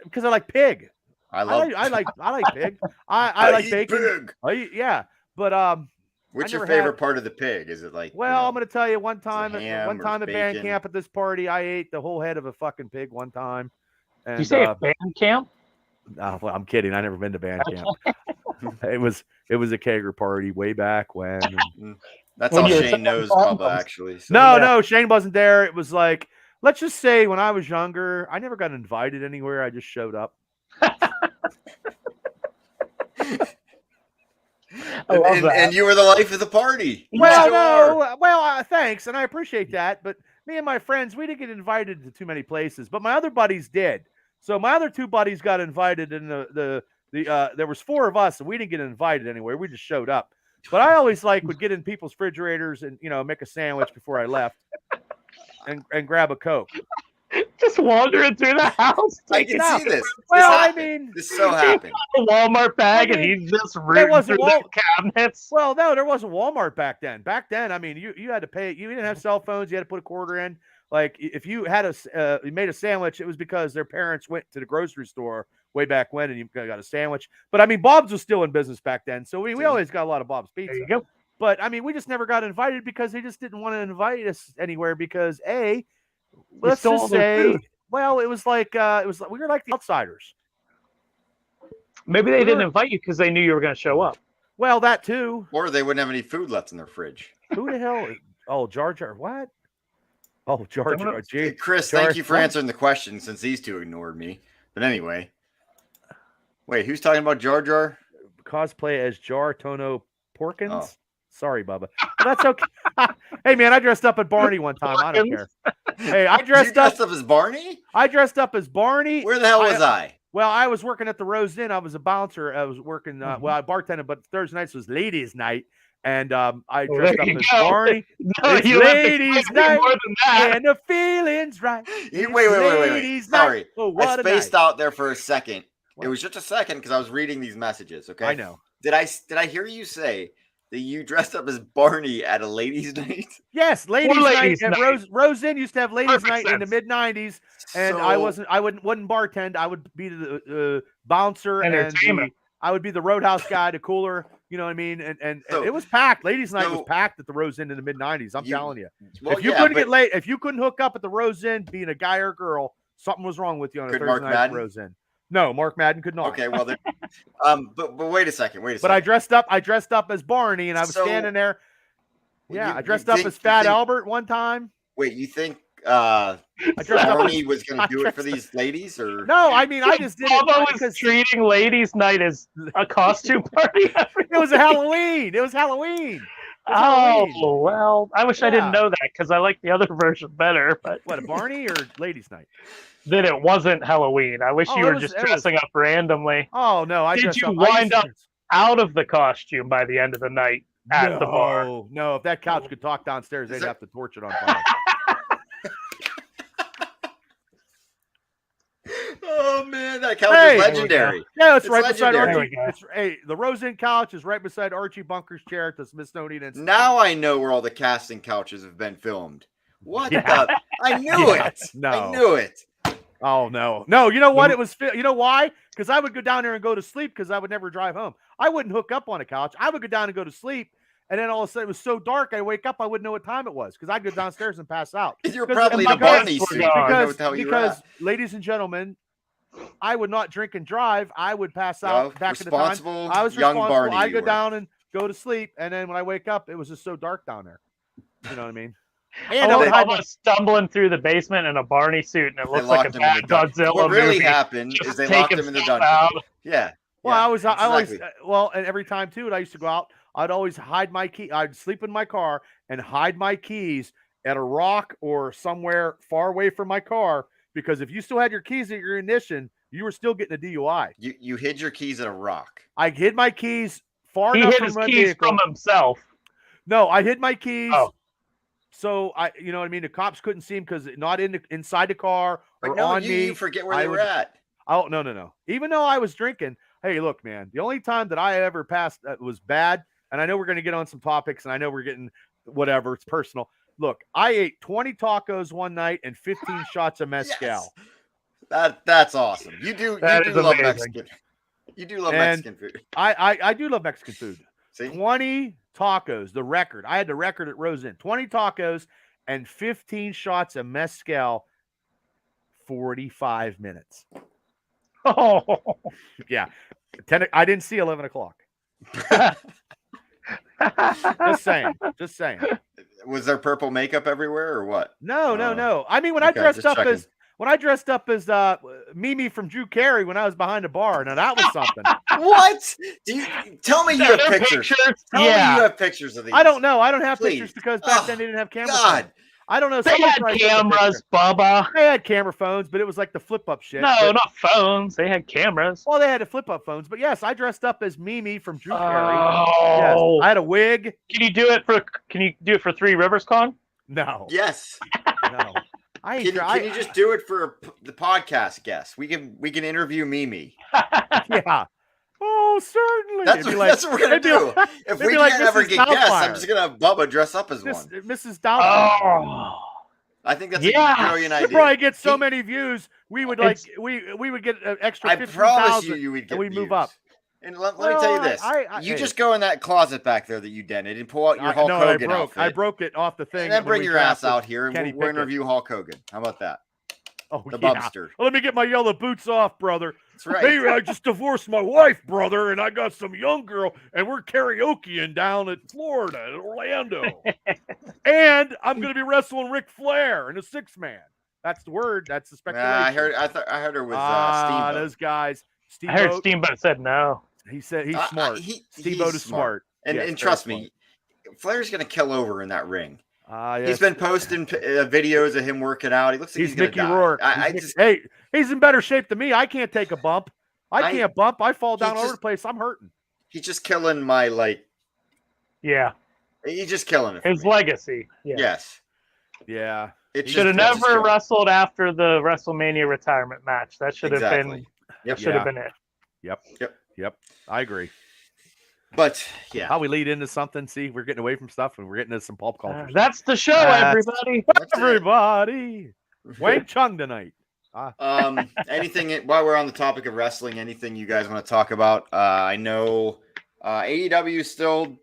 because I like pig. I like pig. I like bacon. Pig. But what's your favorite part of the pig? Is it like? Well, I'm going to tell you one time ham at band camp at this party, I ate the whole head of a fucking pig one time. And, did you say at band camp? Well, I'm kidding. I never been to band camp. It was a kegger party way back when. That's When all you were Shane knows, selling Bubba, condoms. actually. So. No, Shane wasn't there. It was like, let's just say when I was younger, I never got invited anywhere. I just showed up. I love that. And you were the life of the party. Well, You are. no, well, thanks, and I appreciate that. But me and my friends, we didn't get invited to too many places. But my other buddies did. So my other two buddies got invited, and there was 4 of us, and we didn't get invited anywhere. We just showed up. But I always would get in people's refrigerators and make a sandwich before I left, and grab a Coke. Just wandering through the house. I can see this. Well, this so happened. A Walmart bag, and he's just rooting through the cabinets. Well, no, there wasn't Walmart back then. Back then, I mean, you had to pay. You didn't have cell phones. You had to put a quarter in. Like if you had you made a sandwich, it was because their parents went to the grocery store way back when, and you got a sandwich. But I mean, Bob's was still in business back then, so we always got a lot of Bob's Pizza. There you go. But I mean, we just never got invited because they just didn't want to invite us anywhere because let's just say, well, it was like we were like the outsiders. Maybe they didn't invite you because they knew you were going to show up. Well, that too. Or they wouldn't have any food left in their fridge. Who the hell? Oh, Jar Jar. What? Oh, Jar Jar. Chris, thank you for answering the question since these two ignored me. But anyway. Wait, who's talking about Jar Jar? Cosplay as Jar Tono Porkins? Oh. Sorry, Bubba. Well, that's okay. Hey, man, I dressed up as Barney one time. I don't care. Hey, I dressed up as Barney? I dressed up as Barney. Where the hell was I? Well, I was working at the Rose Inn. I was a bouncer. I was working, well, I bartended, but Thursday nights was ladies' night. And I dressed up as Barney. No, it's ladies' night, and the feeling's right. Wait. Sorry. Oh, I spaced out there for a second. What? It was just a second because I was reading these messages, okay? I know. Did I hear you say that you dressed up as Barney at a ladies' night? Yes, ladies' night. Rose Inn used to have ladies' night in the mid-90s, and I wouldn't bartend. I would be the bouncer, and I would be the roadhouse guy, the cooler. You know what I mean? And it was packed. Ladies' night was packed at the Rose Inn in the mid-90s. I'm telling you. Well, if you couldn't get late, if you couldn't hook up at the Rose Inn, being a guy or a girl, something was wrong with you on a Thursday night at the Rose Inn. No, Mark Madden could not. Okay, well, but wait a second. But I dressed up as Barney, and I was standing there. Yeah, I dressed up as Fat Albert one time. Wait, you think Barney was going to do it for these ladies, or no? I mean, I just did it. Bobo was treating ladies' night as a costume party. It was a Halloween. It was Halloween. Oh, well, I wish I didn't know that because I like the other version better. But what, a Barney or ladies' night? Then it wasn't Halloween. I wish you were just dressing up randomly. Oh no! Did you wind up out of the costume by the end of the night at the bar? No, if that couch could talk downstairs, they'd have to torch it on fire. Oh man, that couch is legendary. Yeah, it's right beside Archie. The Rose Inn couch is right beside Archie Bunker's chair at the Smithsonian Institute. Now I know where all the casting couches have been filmed. What the? I knew it. No, I knew it. Oh no. You know what? It was. You know why? Because I would go down there and go to sleep because I would never drive home. I wouldn't hook up on a couch. I would go down and go to sleep, and then all of a sudden it was so dark. I wake up, I wouldn't know what time it was because I'd go downstairs and pass out. You're probably in a Barney suit. Because, ladies and gentlemen, I would not drink and drive. I would pass out back in the time. I was responsible. Barney, I go down and go to sleep, and then when I wake up, it was just so dark down there. You know what I mean? And I was stumbling through the basement in a Barney suit, and it looks like a bad Godzilla What really movie. happened is they locked him in the dungeon. Yeah. Well, I always, and every time too, I used to go out. I'd always hide my key. I'd sleep in my car and hide my keys at a rock or somewhere far away from my car, because if you still had your keys at your ignition, you were still getting a DUI. You hid your keys at a rock. I hid my keys far enough from my vehicle. He hid his keys from himself. No, I hid my keys. Oh. So you know what I mean? The cops couldn't see him because not inside the car or on me. You forget where they were at. Oh, no. Even though I was drinking, hey, look, man, the only time that I ever passed was bad. And I know we're going to get on some topics, and I know we're getting whatever. It's personal. Look, I ate 20 tacos one night and 15 shots of mezcal. Yes. That's awesome. You do love Mexican. You do love Mexican food. I do love Mexican food. See? 20 tacos, the record. I had the record at Rose Inn. 20 tacos and 15 shots of mezcal, 45 minutes. Oh. Yeah. I didn't see 11 o'clock. Just saying. Was there purple makeup everywhere or what? No. I mean, when Okay, I just checking. dressed up as Mimi from Drew Carey when I was behind a bar, now that was something. What? Tell me you have pictures. Tell me you have pictures of these. I don't know. I don't have Please. pictures because back then they didn't have cameras. God. I don't know. They had cameras, Bubba. They had camera phones, but it was like the flip up shit. No, not phones. They had cameras. Well, they had the flip up phones, but yes, I dressed up as Mimi from Drew Carey. Oh. Yes, I had a wig. Can you do it for Three Rivers Con? No. Yes. No. Can you just do it for the podcast guest? We can interview Mimi. Yeah. Oh, certainly. That's what we're gonna do. If we can't ever get guests, I'm just gonna have Bubba dress up as one. Mrs. Doubtfire. Oh. I think that's a brilliant idea. We'd probably get so many views. We would we would get an extra 15,000. I promise you would get. And we'd views. move up. And let me tell you this: you just go in that closet back there that you dented and pull out your Hulk Hogan outfit. I broke it off the thing. And then bring your ass out here and we'll interview Hulk Hogan. How about that? Oh, the Bubster. Well, let me get my yellow boots off, brother. That's right. Hey, I just divorced my wife, brother, and I got some young girl, and we're karaokeing down at Florida, at Orlando. And I'm going to be wrestling Ric Flair in a 6-man. That's the word. That's the speculation. I heard her with Steamboat. Those guys. I heard Steamboat said no. He said he's smart. Steamboat is smart. And trust me, Flair's going to kill over in that ring. Yes. He's been posting videos of him working out. He looks like he's Mickey gonna die. Rourke. Hey, he's in better shape than me. I can't take a bump. I can't bump. I fall down over the place. I'm hurting. He's just killing my Yeah. He's just killing it. His legacy. Yeah. Yes. Yeah. It should have never wrestled after the WrestleMania retirement match. That should have been. Yep. Should have been it. Yep. I agree. But yeah, how we lead into something. See, we're getting away from stuff and we're getting into some pulp culture. That's the show, everybody. Everybody. Wang Chung tonight. Anything while we're on the topic of wrestling, anything you guys want to talk about? I know AEW is still,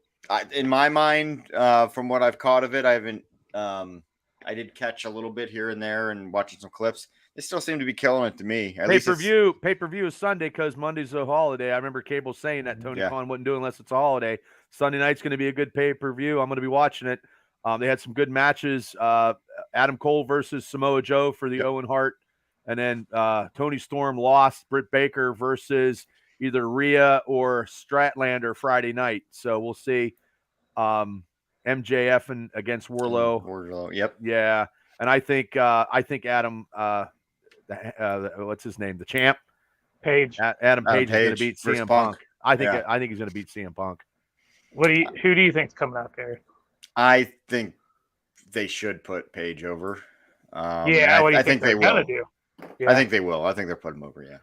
in my mind, from what I've caught of it, I haven't. I did catch a little bit here and there and watching some clips. They still seem to be killing it to me. Pay-per-view is Sunday because Monday's a holiday. I remember Cable saying that Tony Khan wouldn't do it unless it's a holiday. Sunday night's going to be a good pay-per-view. I'm going to be watching it. They had some good matches. Adam Cole versus Samoa Joe for the Owen Hart. And then Tony Storm lost Britt Baker versus either Rhea or Stratlander Friday night. So we'll see. MJF against Wardlow. Yep. Yeah. And I think Adam what's his name? The champ, Page. Adam Page is going to beat CM Punk. I think he's going to beat CM Punk. Who do you think's coming out there? I think they should put Page over. I think they will. Do? Yeah. I think they will. I think they'll put him over.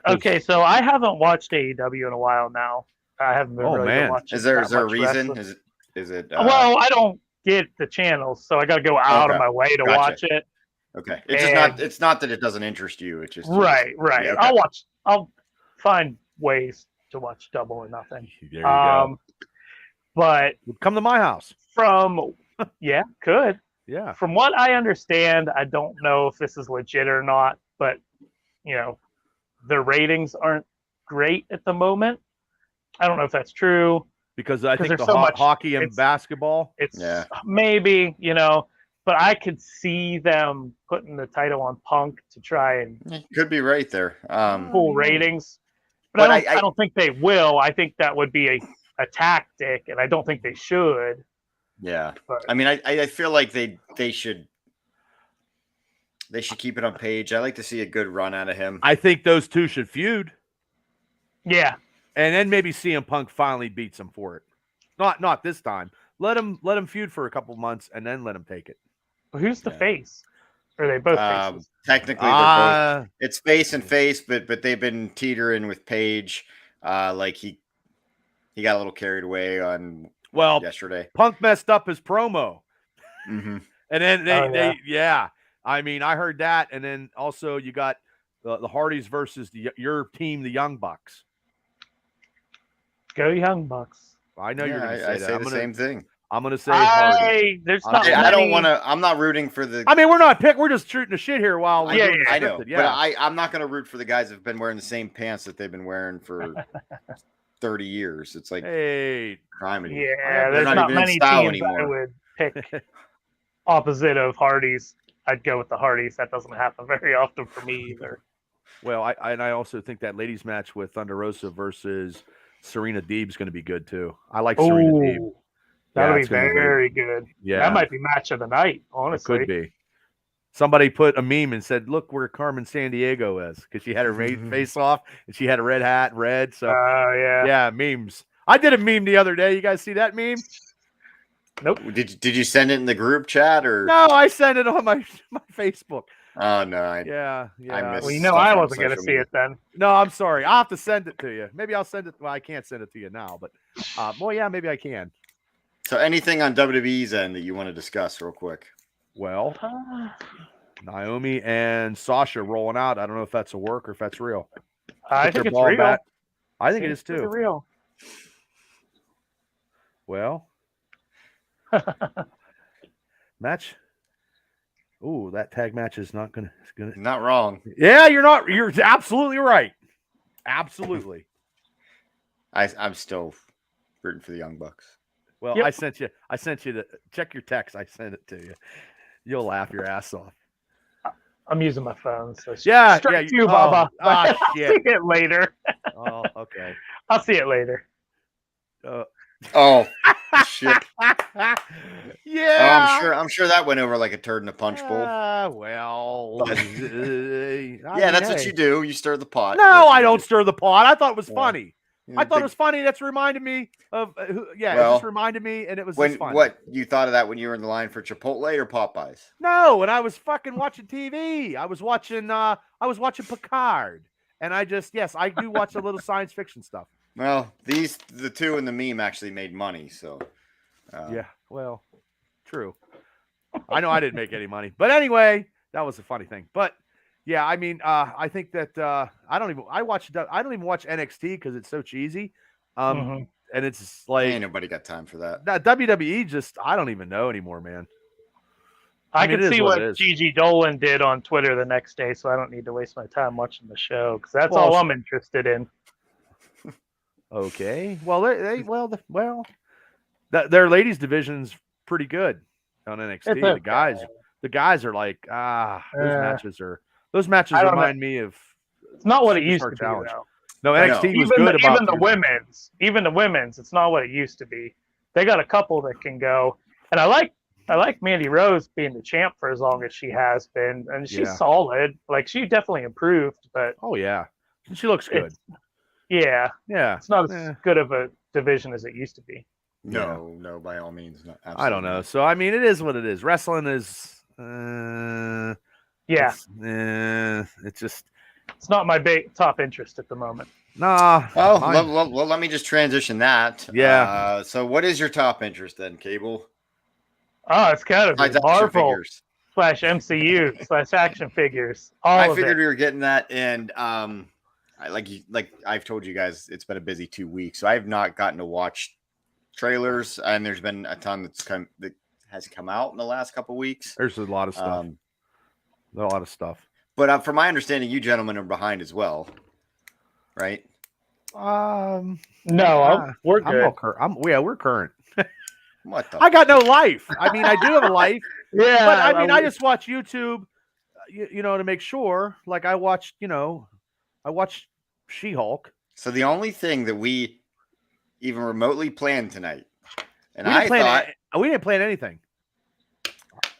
Okay, so I haven't watched AEW in a while now. I haven't been really watching. Is there a reason? Wrestling. Is it? Well, I don't get the channels, so I got to go out of my way to watch it. Okay, it's not that it doesn't interest you. It's just right. Yeah, okay. I'll find ways to watch Double or Nothing. There you go. But come to my house. Could. Yeah. From what I understand, I don't know if this is legit or not, but the ratings aren't great at the moment. I don't know if that's true. Because I think hockey and basketball. It's maybe, but I could see them putting the title on Punk to try and could be right there. Pull ratings. But I don't think they will. I think that would be a tactic, and I don't think they should. Yeah. But, I mean, I feel like they should keep it on Page. I like to see a good run out of him. I think those two should feud. Yeah. And then maybe CM Punk finally beats him for it. Not this time. Let him feud for a couple months and then let him take it. Who's the face? Or are they both faces? Technically, they're both. It's face and face, but they've been teetering with Page. Like he got a little carried away on yesterday. Punk messed up his promo. Mm-hmm. And then I mean, I heard that, and then also you got the Hardys versus your team, the Young Bucks. Go Young Bucks. I know you're going to say that. I say the same thing. I'm gonna say Hardy. I don't want to. I'm not rooting for the. I mean, we're just shooting the shit here while we're doing I know, Unscripted, but I'm not going to root for the guys that've been wearing the same pants that they've been wearing for 30 years. It's like, hey, criminy. Yeah, they're there's not many teams anymore. I would pick opposite of Hardy's. I'd go with the Hardys. That doesn't happen very often for me either. Well, I also think that ladies match with Thunder Rosa versus Serena Deeb's going to be good too. I like Serena Deeb. That'll be very good. Yeah, that might be match of the night. Honestly, it could be. Somebody put a meme and said, "Look where Carmen Sandiego is," because she had her face off and she had a red hat, red. So, yeah, memes. I did a meme the other day. You guys see that meme? Nope. Did you send it in the group chat or? No, I sent it on my Facebook. Oh no! Yeah. I missed. Well, I wasn't gonna see it then. No, I'm sorry. I'll have to send it to you. Maybe I'll send it. Well, I can't send it to you now, but maybe I can. So, anything on WWE's end that you want to discuss, real quick? Well, Naomi and Sasha rolling out. I don't know if that's a work or if that's real. I think it's real. I think it is too. Real. Well, match. Ooh, that tag match is not gonna. Not wrong. Yeah, you're absolutely right. Absolutely. I'm still rooting for the Young Bucks. Well, I sent you to check your text. I sent it to you. You'll laugh your ass off. I'm using my phone, so straight to you, Baba. I'll shit. see it later. Oh, okay. I'll see it later. Oh shit. Yeah. Oh, I'm sure that went over like a turd in a punch bowl. Well, that's what you do. You stir the pot. No, I don't stir the pot. I thought it was funny. I thought it was funny. That's reminded me of it just reminded me, and it was just funny. What you thought of that when you were in the line for Chipotle or Popeyes? No, when I was fucking watching TV. I was watching Picard, and I do watch a little science fiction stuff. Well, the two in the meme actually made money, so well, true. I know I didn't make any money, but anyway, that was a funny thing. But yeah, I mean, I think that I don't even watch NXT because it's so cheesy, and it's like ain't nobody got time for that. That WWE I don't even know anymore, man. I could see what Gigi Dolan did on Twitter the next day, so I don't need to waste my time watching the show because that's all I'm interested in. Okay, well, their ladies division's pretty good on NXT. The guys are like those matches remind me of. It's not what it used to be. Though. No, NXT was good about even the women's. It's not what it used to be. They got a couple that can go, and I like Mandy Rose being the champ for as long as she has been, and she's solid. Like she definitely improved, but she looks good. It's not as good of a division as it used to be. No, by all means, not. I don't know. So I mean, it is what it is. Wrestling is. It's not my top interest at the moment. Nah. Well, let me just transition that. Yeah. So what is your top interest then, Cable? Oh, it's kind of Marvel / MCU / action figures. I figured we were getting that, and like I've told you guys, it's been a busy 2 weeks, so I have not gotten to watch trailers, and there's been a ton that has come out in the last couple of weeks. There's a lot of stuff. But from my understanding, you gentlemen are behind as well, right? No, we're good. We're current. What the? I got no life. I mean, I do have a life. Yeah, but I mean, I just watch YouTube, to make sure. Like I watched She-Hulk. So the only thing that we even remotely planned tonight, and we didn't plan anything.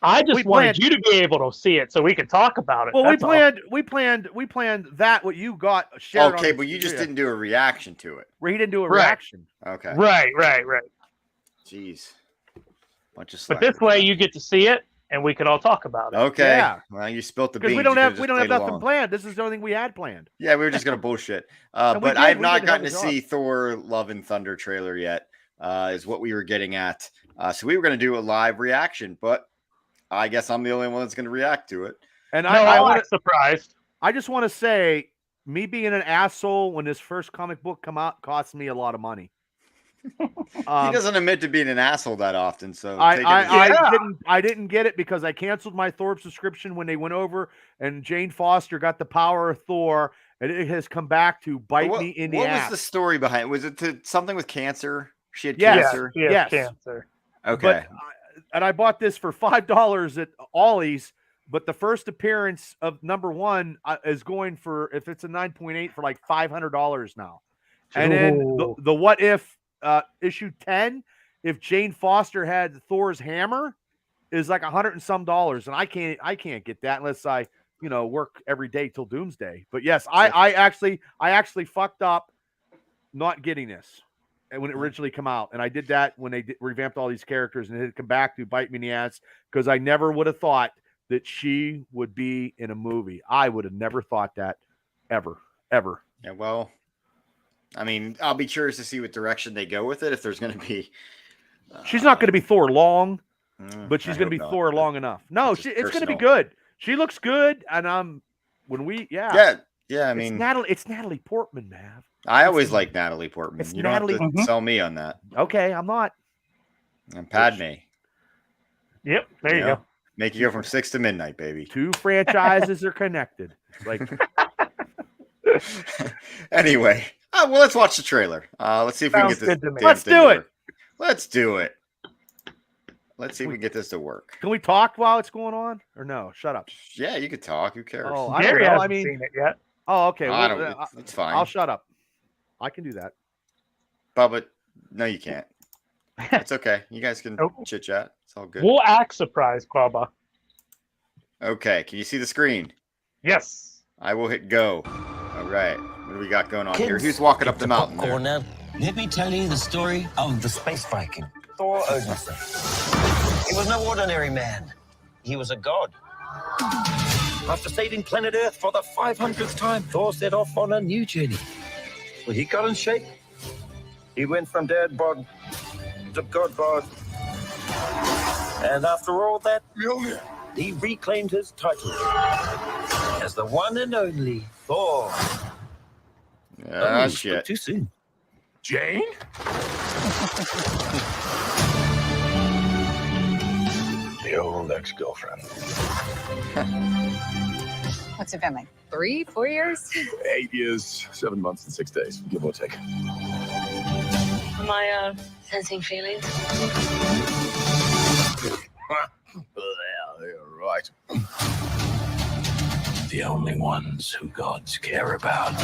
I just wanted you to be able to see it so we could talk about it. Well, we planned that what you got shared. Okay, but you just didn't do a reaction to it. He didn't do a reaction. Okay. Right. Jeez. Bunch of but this way you get to see it and we can all talk about it. Okay. Yeah. Well, you spilt the beans. Because we don't have nothing planned. This is the only thing we had planned. Yeah, we were just gonna bullshit. But I have not gotten to see Thor: Love and Thunder trailer yet. Is what we were getting at. So we were gonna do a live reaction, but I guess I'm the only one that's going to react to it. And I'm surprised. I just want to say, me being an asshole when this first comic book come out cost me a lot of money. He doesn't admit to being an asshole that often, so I didn't get it because I canceled my Thor subscription when they went over, and Jane Foster got the power of Thor, and it has come back to bite me in the ass. What was the story behind it? Was it something with cancer? She had Yes. cancer. She has cancer. Okay. And I bought this for $5 at Ollie's, but the first appearance of number 1 is going for, if it's a 9.8, for like $500 now. And then the What If issue 10, if Jane Foster had Thor's hammer, is like $100 and some, and I can't get that unless I work every day till doomsday. But yes, I actually fucked up not getting this when it originally come out, and I did that when they revamped all these characters, and it had come back to bite me in the ass because I never would have thought that she would be in a movie. I would have never thought that ever. Yeah, well, I mean, I'll be curious to see what direction they go with it. If there's going to be, she's not going to be Thor long, but she's going to be Thor long enough. No, it's going to be good. She looks good, and I mean, it's Natalie Portman, Mav. I always like Natalie Portman. You don't have to sell me on that. Okay, I'm not. And Padme. Yep, there you go. Make you go from 6 to midnight, baby. 2 franchises are connected. Like. Anyway, well, let's watch the trailer. Let's see if we can get this. Let's do it. Let's do it. Let's see if we can get this to work. Can we talk while it's going on, or no? Shut up. Yeah, you could talk. Who cares? Oh, Gary hasn't seen it yet. Oh, okay. It's fine. I'll shut up. I can do that. Bubba, no, you can't. It's okay. You guys can chit chat. It's all good. We'll act surprised, Bubba. Okay. Can you see the screen? Yes. I will hit go. All right. What do we got going on here? Who's walking up the mountain there? Now. Let me tell you the story of the space Viking, Thor Odinson. He was no ordinary man. He was a god. After saving planet Earth for the 500th time, Thor set off on a new journey. Well, he got in shape. He went from dad bod to god bod. And after all that, he reclaimed his title as the one and only Thor. Shit. Too soon. Jane? The old ex-girlfriend. What's it been, like 3, 4 years? 8 years, 7 months and 6 days, give or take. Am I sensing feelings? Well, you're right. The only ones who gods care about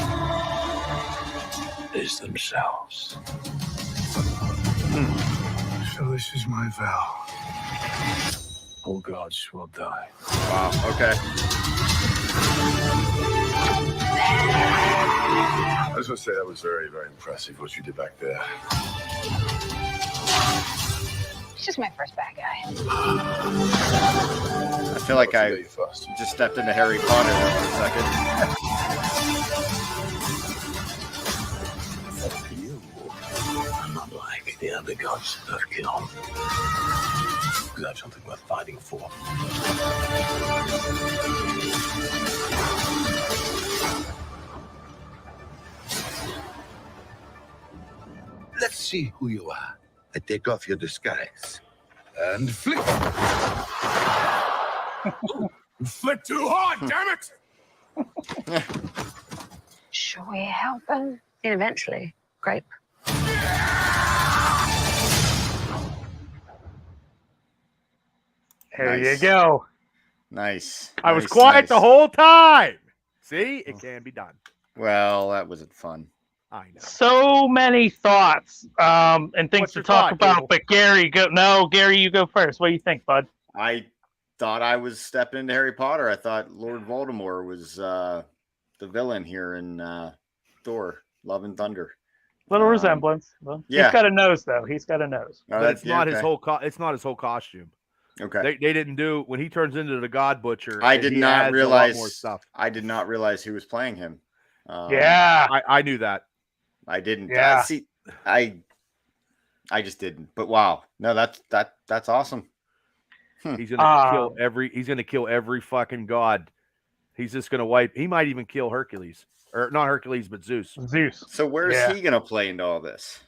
is themselves. So this is my vow. All gods will die. Wow. Okay. I just want to say that was very, very impressive what you did back there. He's just my first bad guy. I feel like I just stepped into Harry Potter for a second. You are not like the other gods that kill. Because I have something worth fighting for. Let's see who you are. I take off your disguise. And flick. You flick too hard, damn it! Shall we help him? Eventually. Grape. There you go. Nice. I was quiet the whole time. See, it can be done. Well, that wasn't fun. I know. So many thoughts and things to talk about, but Gary, Gary, you go first. What do you think, bud? I thought I was stepping into Harry Potter. I thought Lord Voldemort was the villain here in Thor: Love and Thunder. Little resemblance. Well, yeah. He's got a nose, though. He's got a nose. But it's not his whole. It's not his whole costume. Okay. They didn't do when he turns into the God Butcher. I did not realize. More stuff. I did not realize who was playing him. Yeah, I knew that. I didn't. Yeah. See, I just didn't. But wow, no, that's awesome. He's gonna kill every. He's gonna kill every fucking god. He's just gonna wipe. He might even kill Hercules, or not Hercules, but Zeus. Zeus. So where's he gonna play into all this?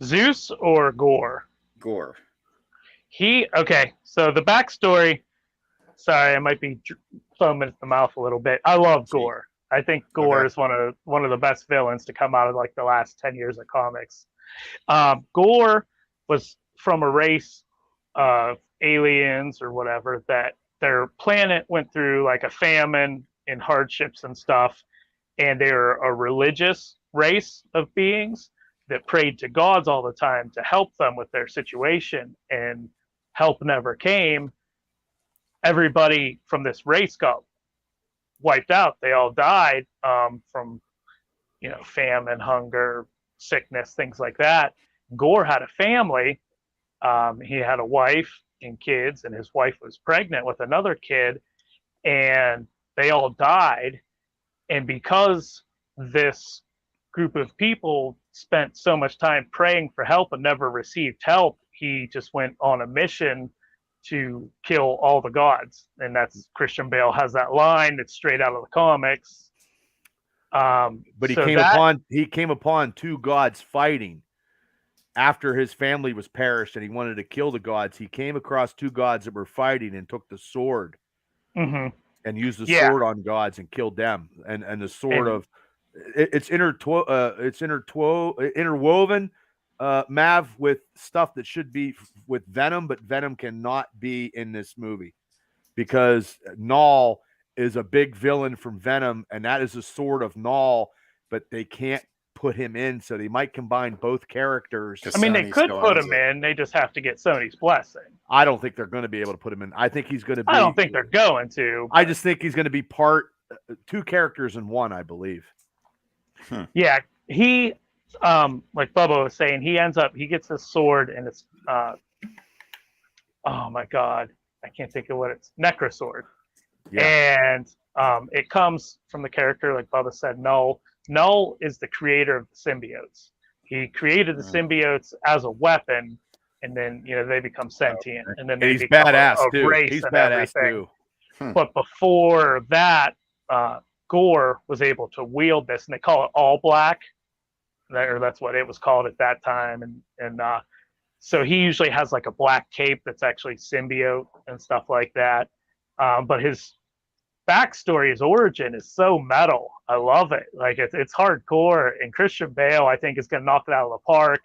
Zeus or Gore? Gore. Okay, so the backstory, sorry, I might be foaming at the mouth a little bit. I love Gore. I think Gore is one of the best villains to come out of like the last 10 years of comics. Gore was from a race of aliens or whatever that their planet went through like a famine and hardships and stuff, and they're a religious race of beings that prayed to gods all the time to help them with their situation, and help never came. Everybody from this race got wiped out. They all died from famine, hunger, sickness, things like that. Gore had a family. He had a wife and kids, and his wife was pregnant with another kid, and they all died. And because this group of people spent so much time praying for help and never received help, he just went on a mission to kill all the gods. And that's Christian Bale has that line that's straight out of the comics. But he came upon two gods fighting after his family was perished, and he wanted to kill the gods. He came across two gods that were fighting and took the sword and used the sword on gods and killed them. And the sword it's interwoven, Mav, with stuff that should be with Venom, but Venom cannot be in this movie because Null is a big villain from Venom, and that is a sword of Null, but they can't put him in, so they might combine both characters. I mean, they could put him in. They just have to get Sony's blessing. I don't think they're going to be able to put him in. I think he's going to be. I don't think they're going to. I just think he's going to be two characters in one, I believe. Yeah, he, like Bubba was saying, he gets his sword, and it's, oh my God, I can't think of what it's, Necrosword. Yeah. And it comes from the character, like Bubba said, Null. Null is the creator of the symbiotes. He created the symbiotes as a weapon, and then they become sentient, and then they become badass a race he's and badass everything. too. But before that, Gore was able to wield this, and they call it All Black, or that's what it was called at that time. And so he usually has like a black cape that's actually symbiote and stuff like that. But his backstory, his origin is so metal. I love it. Like it's hardcore, and Christian Bale, I think, is going to knock it out of the park.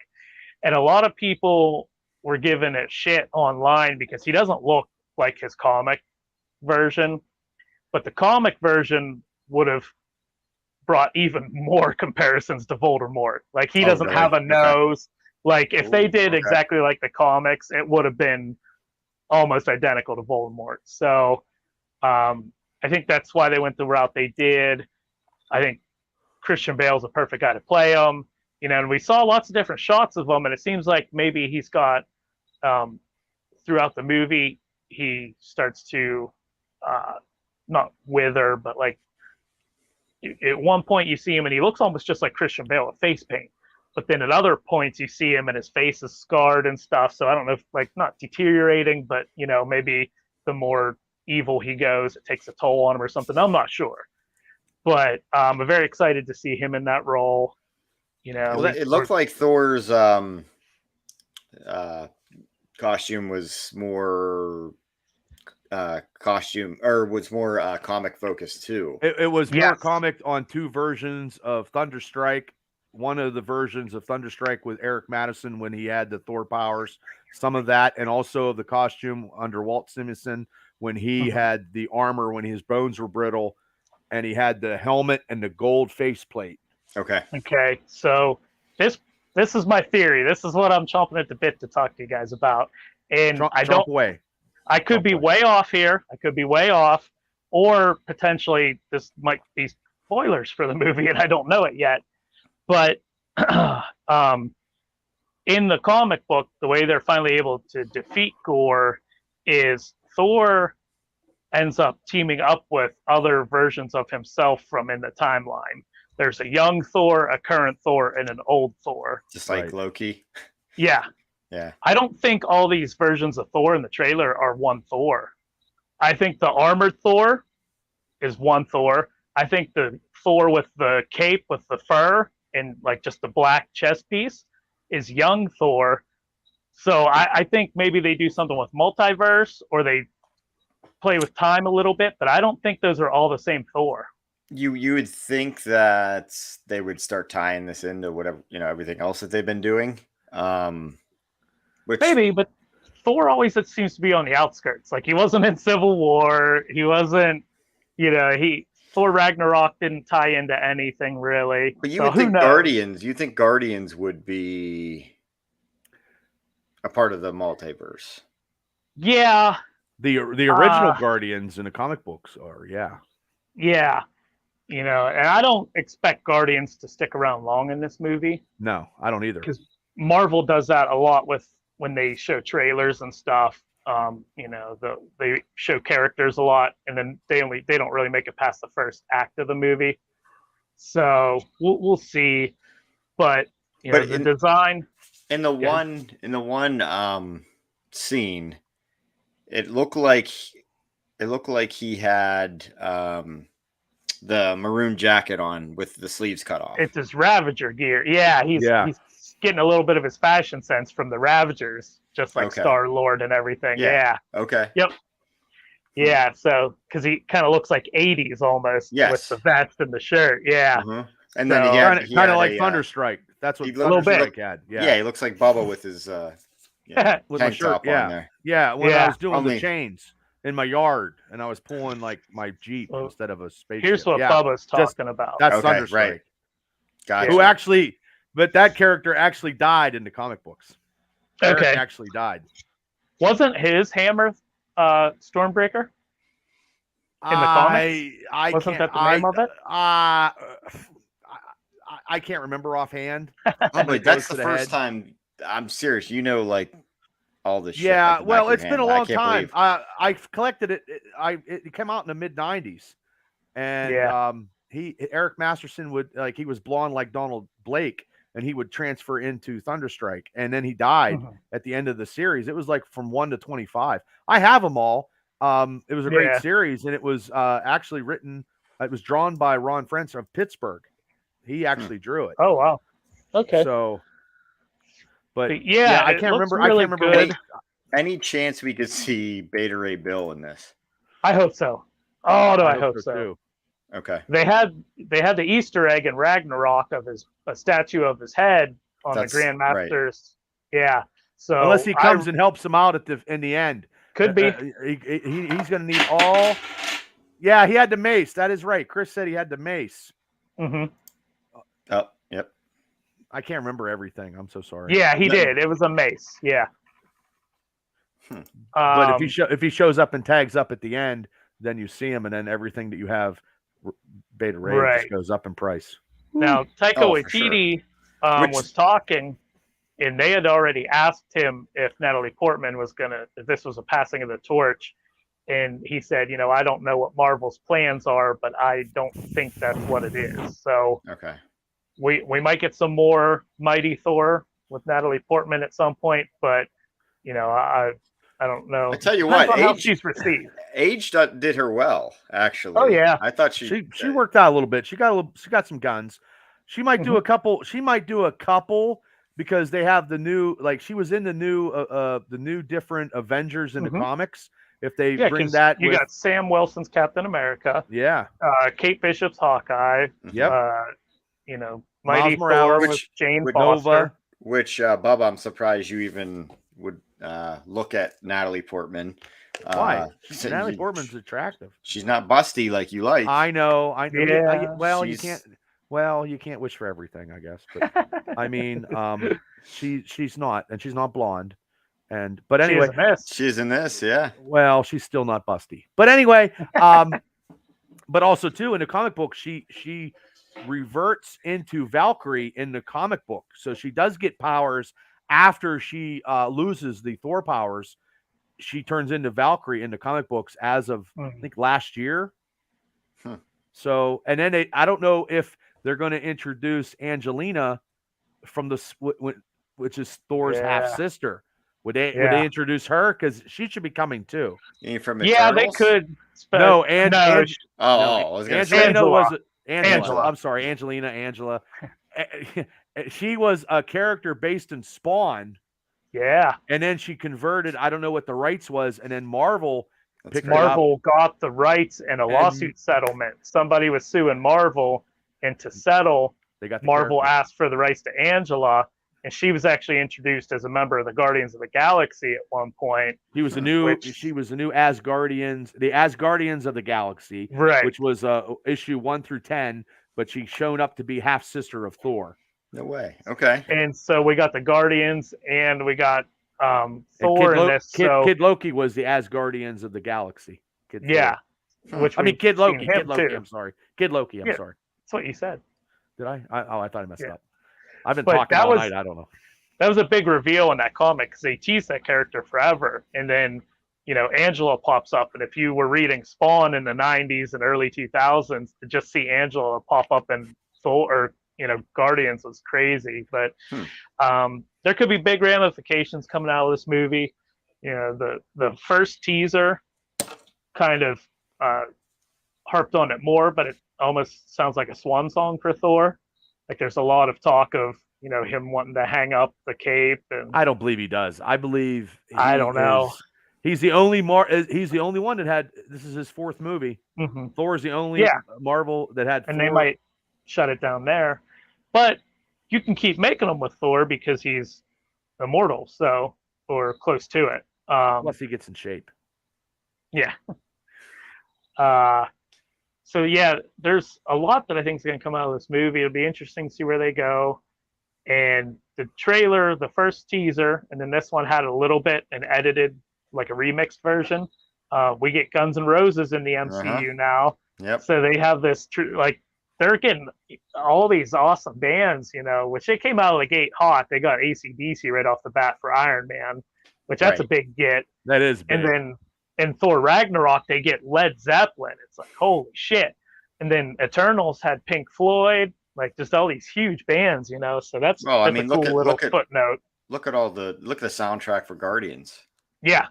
And a lot of people were giving it shit online because he doesn't look like his comic version, but the comic version would have brought even more comparisons to Voldemort. Like he doesn't have a nose. Like if they did exactly like the comics, it would have been almost identical to Voldemort. So I think that's why they went the route they did. I think Christian Bale's a perfect guy to play him. And we saw lots of different shots of him, and it seems like maybe he's got throughout the movie he starts to not wither, but like at one point you see him and he looks almost just like Christian Bale with face paint. But then at other points you see him and his face is scarred and stuff. So I don't know if like not deteriorating, but maybe the more evil he goes, it takes a toll on him or something. I'm not sure. But I'm very excited to see him in that role. It looked like Thor's costume was more comic focused too. It was more comic on two versions of Thunderstrike. One of the versions of Thunderstrike with Eric Madison when he had the Thor powers, some of that, and also the costume under Walt Simonson when he had the armor when his bones were brittle, and he had the helmet and the gold faceplate. Okay. So this is my theory. This is what I'm chomping at the bit to talk to you guys about. And I could be way off here. I could be way off, or potentially this might be spoilers for the movie, and I don't know it yet. But in the comic book, the way they're finally able to defeat Gore is Thor ends up teaming up with other versions of himself from in the timeline. There's a young Thor, a current Thor, and an old Thor. Just like Loki. Yeah. Yeah. I don't think all these versions of Thor in the trailer are one Thor. I think the armored Thor is one Thor. I think the Thor with the cape with the fur and like just the black chest piece is young Thor. So I think maybe they do something with multiverse, or they play with time a little bit, but I don't think those are all the same Thor. You would think that they would start tying this into whatever, everything else that they've been doing. Which maybe, but Thor always seems to be on the outskirts. Like, he wasn't in Civil War. He wasn't, Thor Ragnarok didn't tie into anything really. But you so would who think knows? Guardians. You think Guardians would be a part of the multiverse? Yeah. The original Guardians in the comic books are, yeah. Yeah. And I don't expect Guardians to stick around long in this movie. No, I don't either. Because Marvel does that a lot with when they show trailers and stuff. They show characters a lot, and then they don't really make it past the first act of the movie. So we'll see. But the design in the one scene, it looked like he had the maroon jacket on with the sleeves cut off. It's his Ravager gear. Yeah, he's getting a little bit of his fashion sense from the Ravagers, just like Star-Lord and everything. Yeah. Okay. Yep. Yeah, so because he kind of looks like 80s almost with the vest and the shirt. Yeah. And then he kind of like Thunderstrike. That's what Thunderstrike had. Yeah, he looks like Bubba with his with my shirt. On there. Yeah, when I was doing the chains in my yard, and I was pulling like my Jeep instead of a spaceship. Here's what Bubba's talking about. That's Thunderstrike. Right. Gotcha. Who actually, but that character actually died in the comic books. Eric actually died. Wasn't his hammer Stormbreaker in the comics? Wasn't that the name of it? I can't remember offhand. Wait, that's the first time. I'm serious. Like all this shit. Yeah, well, it's been a long time. I collected it. It came out in the mid '90s, and Eric Masterson would he was blonde like Donald Blake, and he would transfer into Thunderstrike, and then he died at the end of the series. It was like from 1 to 25. I have them all. It was a great series, and it was actually written. It was drawn by Ron French of Pittsburgh. He actually drew it. Oh wow. Okay. So. But I can't remember. Really I can't remember. Any chance we could see Beta Ray Bill in this? I hope so. Oh, I hope so. Too. Okay. They had the Easter egg in Ragnarok of a statue of his head on the Grandmaster's. Right. Yeah. So unless he comes and helps him out in the end, could be. He's going to need all. Yeah, he had the mace. That is right. Chris said he had the mace. Mm-hmm. Oh, yep. I can't remember everything. I'm so sorry. Yeah, he did. It was a mace. Yeah. But if he shows up and tags up at the end, then you see him, and then everything that you have Beta Ray just goes up in price. Now Taika Waititi was talking, and they had already asked him if Natalie Portman was if this was a passing of the torch, and he said, I don't know what Marvel's plans are, but I don't think that's what it is. So we might get some more Mighty Thor with Natalie Portman at some point, but I don't know. I tell you what, how she's received. Age did her well, actually. Oh yeah, I thought she worked out a little bit. She got some guns. She might do a couple. She might do a couple because they have the new, she was in the new different Avengers in the comics. If they bring that, you got Sam Wilson's Captain America. Yeah. Kate Bishop's Hawkeye. Yep. Mighty Thor with Jane Foster. Which Bubba, I'm surprised you even would look at Natalie Portman. Why? Natalie Portman's attractive. She's not busty like you like. I know. Yeah. You can't wish for everything, I guess. But I mean, she's not, and she's not blonde. But anyway, she's in this, yeah. Well, she's still not busty. But anyway, but also too in the comic book, she reverts into Valkyrie in the comic book, so she does get powers after she loses the Thor powers. She turns into Valkyrie in the comic books as of I think last year. So, and then I don't know if they're going to introduce Angelina from which is Thor's half sister. Would they introduce her? Because she should be coming too. From they could. No, I was going to say Angela. I'm sorry, Angela. She was a character based in Spawn. Yeah. And then she converted. I don't know what the rights was. And then Marvel picked it up. Marvel got the rights in a lawsuit settlement. Somebody was suing Marvel, and to settle, they got Marvel asked for the rights to Angela, and she was actually introduced as a member of the Guardians of the Galaxy at one point. She was the new Asgardians, the Asgardians of the Galaxy, right? Which was issue 1 through 10, but she shown up to be half sister of Thor. No way. Okay. And so we got the Guardians, and we got Thor in this. Kid Loki was the Asgardians of the Galaxy. Which Kid Loki. Kid Loki. I'm sorry. Kid Loki. I'm sorry. That's what you said. Did I? I thought I messed up. I've been talking all night. I don't know. That was a big reveal in that comic because they teased that character forever, and then Angela pops up. And if you were reading Spawn in the '90s and early 2000s, to just see Angela pop up in Thor or Guardians was crazy. But there could be big ramifications coming out of this movie. The first teaser kind of harped on it more, but it almost sounds like a swan song for Thor. Like there's a lot of talk of him wanting to hang up the cape, and I don't believe he does. I believe I don't know. He's the only He's the only one that had. This is his 4th movie. Mm-hmm. Thor's the only Marvel that had. And they might shut it down there, but you can keep making them with Thor because he's immortal, or close to it. Plus, he gets in shape. Yeah. So yeah, there's a lot that I think is going to come out of this movie. It'll be interesting to see where they go. And the trailer, the first teaser, and then this one had a little bit an edited, like a remixed version. We get Guns N' Roses in the MCU now. Yep. So they have this they're getting all these awesome bands, which they came out of the gate hot. They got AC/DC right off the bat for Iron Man, which that's a big get. That is big. And then in Thor Ragnarok, they get Led Zeppelin. It's like, holy shit. And then Eternals had Pink Floyd, like just all these huge bands, So that's a cool little footnote. Look at the soundtrack for Guardians. Yeah.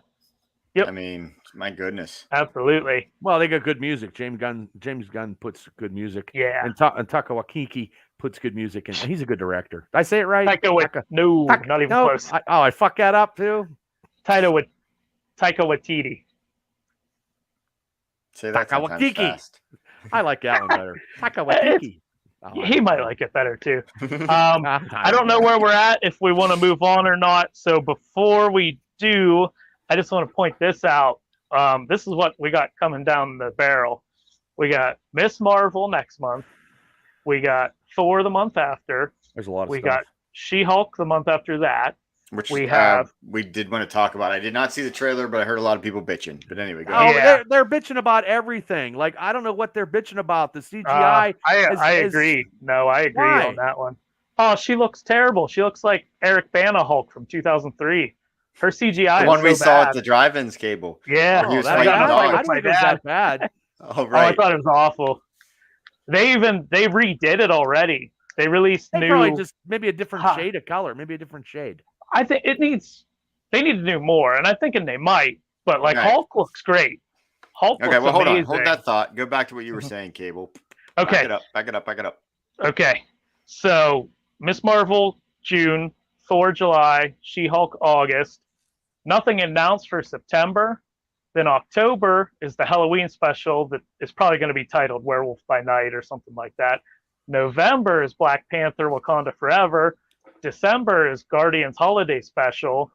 Yep. I mean, my goodness. Absolutely. Well, they got good music. James Gunn puts good music. Yeah. And Taika Waititi puts good music in. He's a good director. Did I say it right? Not even close. I fucked that up too. Taika Waititi. Say that fast. I like that one better. Taika Waititi. He might like it better too. I don't know where we're at, if we want to move on or not. So before we do, I just want to point this out. This is what we got coming down the barrel. We got Miss Marvel next month. We got Thor the month after. There's a lot of stuff. We got She-Hulk the month after that. Which we did want to talk about. I did not see the trailer, but I heard a lot of people bitching. But anyway, go ahead. They're bitching about everything. Like, I don't know what they're bitching about. The CGI. I agree. No, I agree on that one. Oh, she looks terrible. She looks like Eric Bana Hulk from 2003. Her CGI. The one we saw at the drive-ins, Cable. Yeah, he was fighting the dog. I didn't think it was that bad. Oh, right. I thought it was awful. They redid it already. They released new. Probably just maybe a different shade of color. Maybe a different shade. I think they need to do more, and I'm thinking they might. But Hulk looks great. Hulk looks amazing. Hold on. Hold that thought. Go back to what you were saying, Cable. Okay. Back it up. Okay. So Miss Marvel, June, Thor, July, She-Hulk, August. Nothing announced for September. Then October is the Halloween special that is probably going to be titled Werewolf by Night or something like that. November is Black Panther, Wakanda Forever. December is Guardians Holiday Special.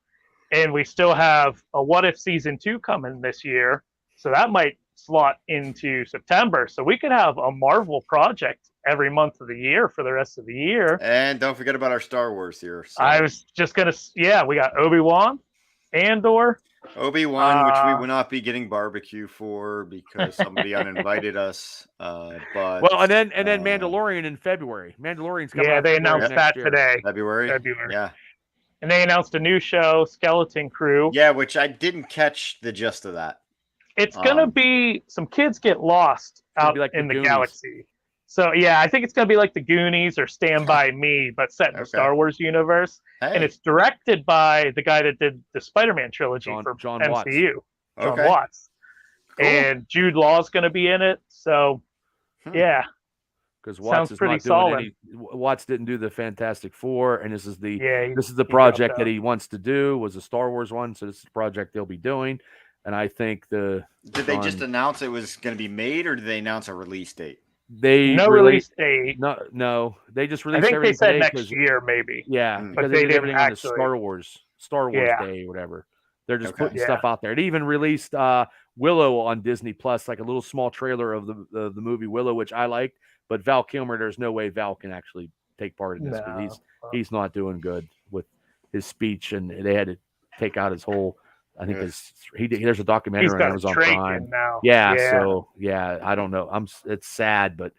And we still have a What If Season 2 coming this year. So that might slot into September. So we could have a Marvel project every month of the year for the rest of the year. And don't forget about our Star Wars here. So. I was just going to, we got Obi-Wan, Andor. Obi-Wan, which we will not be getting barbecue for because somebody uninvited us. But and then Mandalorian in February. Mandalorian's coming. Yeah, they announced that today. February. Yeah. And they announced a new show, Skeleton Crew. Yeah, which I didn't catch the gist of that. It's gonna be some kids get lost out in the galaxy. So yeah, I think it's gonna be like the Goonies or Stand By Me, but set in the Star Wars universe. Hey. And it's directed by the guy that did the Spider-Man trilogy for John MCU, Watts. John Watts. Cool. And Jude Law's gonna be in it. So yeah, because Watts Sounds is pretty not doing solid. any. Watts didn't do the Fantastic Four, and this is the Yeah, this is the he dropped project that out. he wants to do. Was a Star Wars one, so this is the project they'll be doing. And I think Did they just announce it was going to be made, or did they announce a release date? they No release date. No, they just I released think they everything said today next 'cause- year, maybe. Yeah, Mm. because But they they did didn't everything on the actually- Star Wars Yeah. Day or whatever. They're just Okay. putting stuff out there. It even released Willow on Disney Plus, like a little small trailer of the movie Willow, which I liked. But Val Kilmer, there's no way Val can actually take part in this because No. he's not doing good with his speech, and they had to take out his whole. I think there's a documentary He's on got a Amazon trach Prime. in now. Yeah, so I don't know. It's sad, but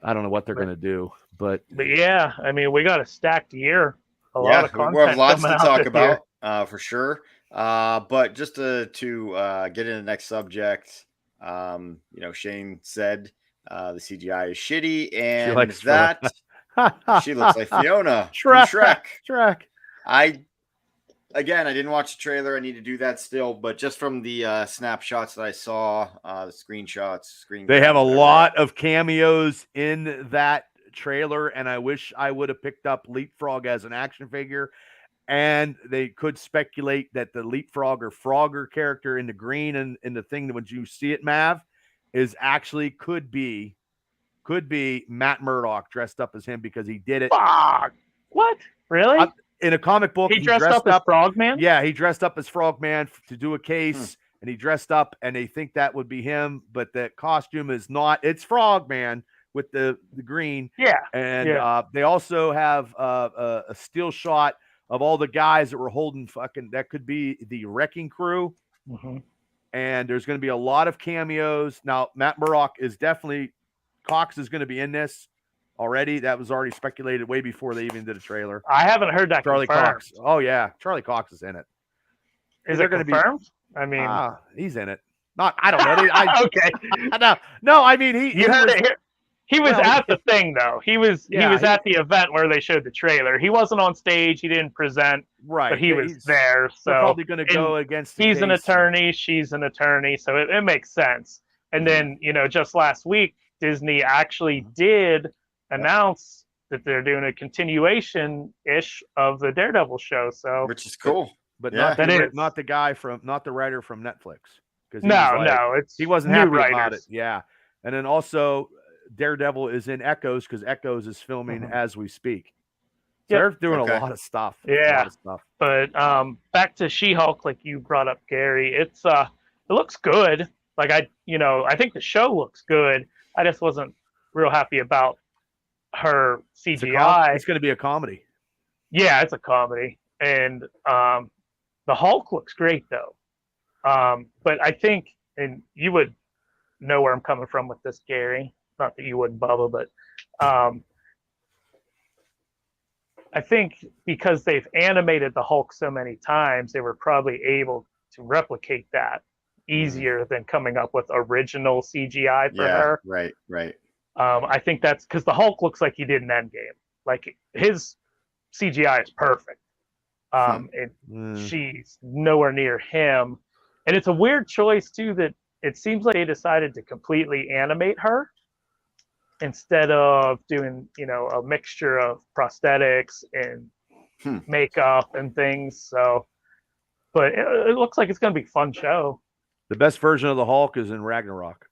I don't know what they're But- gonna do. But yeah, I mean, we got a stacked year. A lot Yeah, of content we'll have lots to coming out talk this year. about for sure. But just to get into the next subject, Shane said the CGI is shitty, and likes that she looks like Fiona from Shrek. Shrek. I didn't watch the trailer. I need to do that still, but just from the snapshots that I saw, the screenshots, They have a lot of cameos in that trailer, and I wish I would have picked up Leapfrog as an action figure. And they could speculate that the Leapfrog or Frogger character in the green and in the thing that when you see it, Mav, is actually could be Matt Murdock dressed up as him because he did it. Fuck! What? Really? In a comic book, he dressed up as Frogman? Yeah, he dressed up as Frogman to do a case, and he dressed up, and they think that would be him, but the costume is not. It's Frogman with the green. Yeah. And they also have a still shot of all the guys that were holding that could be the wrecking crew. Mm-hmm. And there's going to be a lot of cameos. Now, Matt Murdock is definitely, Cox is going to be in this already. That was already speculated way before they even did a trailer. I haven't heard that Charlie confirmed. Cox. Oh, yeah. Charlie Cox is in it. Is it confirmed? I mean, he's in it. Not, I don't know. Okay. No, I mean, you heard it here. He was at the thing though. He was at the event where they showed the trailer. He wasn't on stage. He didn't present. Right. But he was there. So probably going to go against. He's an attorney. She's an attorney. So it makes sense. And then just last week, Disney actually did announce that they're doing a continuation ish of the Daredevil show. So which is cool. But not the guy not the writer from Netflix. He wasn't happy about it. Yeah. And then also Daredevil is in Echoes because Echoes is filming as we speak. So they're doing a lot of stuff. Yeah. But back to She-Hulk, like you brought up, Gary, it looks good. Like I think the show looks good. I just wasn't real happy about her CGI. It's going to be a comedy. Yeah, it's a comedy. And the Hulk looks great though. But I think, and you would know where I'm coming from with this, Gary. Not that you wouldn't, Bubba, but I think because they've animated the Hulk so many times, they were probably able to replicate that easier than coming up with original CGI for her. Right. I think that's because the Hulk looks like he did in Endgame. Like his CGI is perfect. And she's nowhere near him. And it's a weird choice too that it seems like they decided to completely animate her instead of doing, a mixture of prosthetics and makeup and things. So, but it looks like it's going to be a fun show. The best version of the Hulk is in Ragnarok.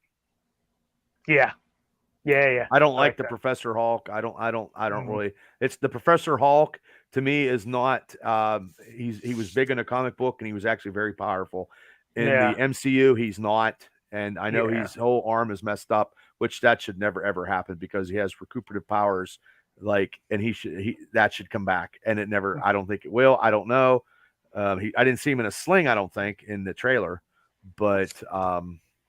Yeah. I don't like the Professor Hulk. I don't really. It's the Professor Hulk to me is not. He was big in a comic book and he was actually very powerful. In the MCU, he's not. And I know his whole arm is messed up, which that should never ever happen because he has recuperative powers. And that should come back, and it never. I don't think it will. I don't know. I didn't see him in a sling. I don't think in the trailer, but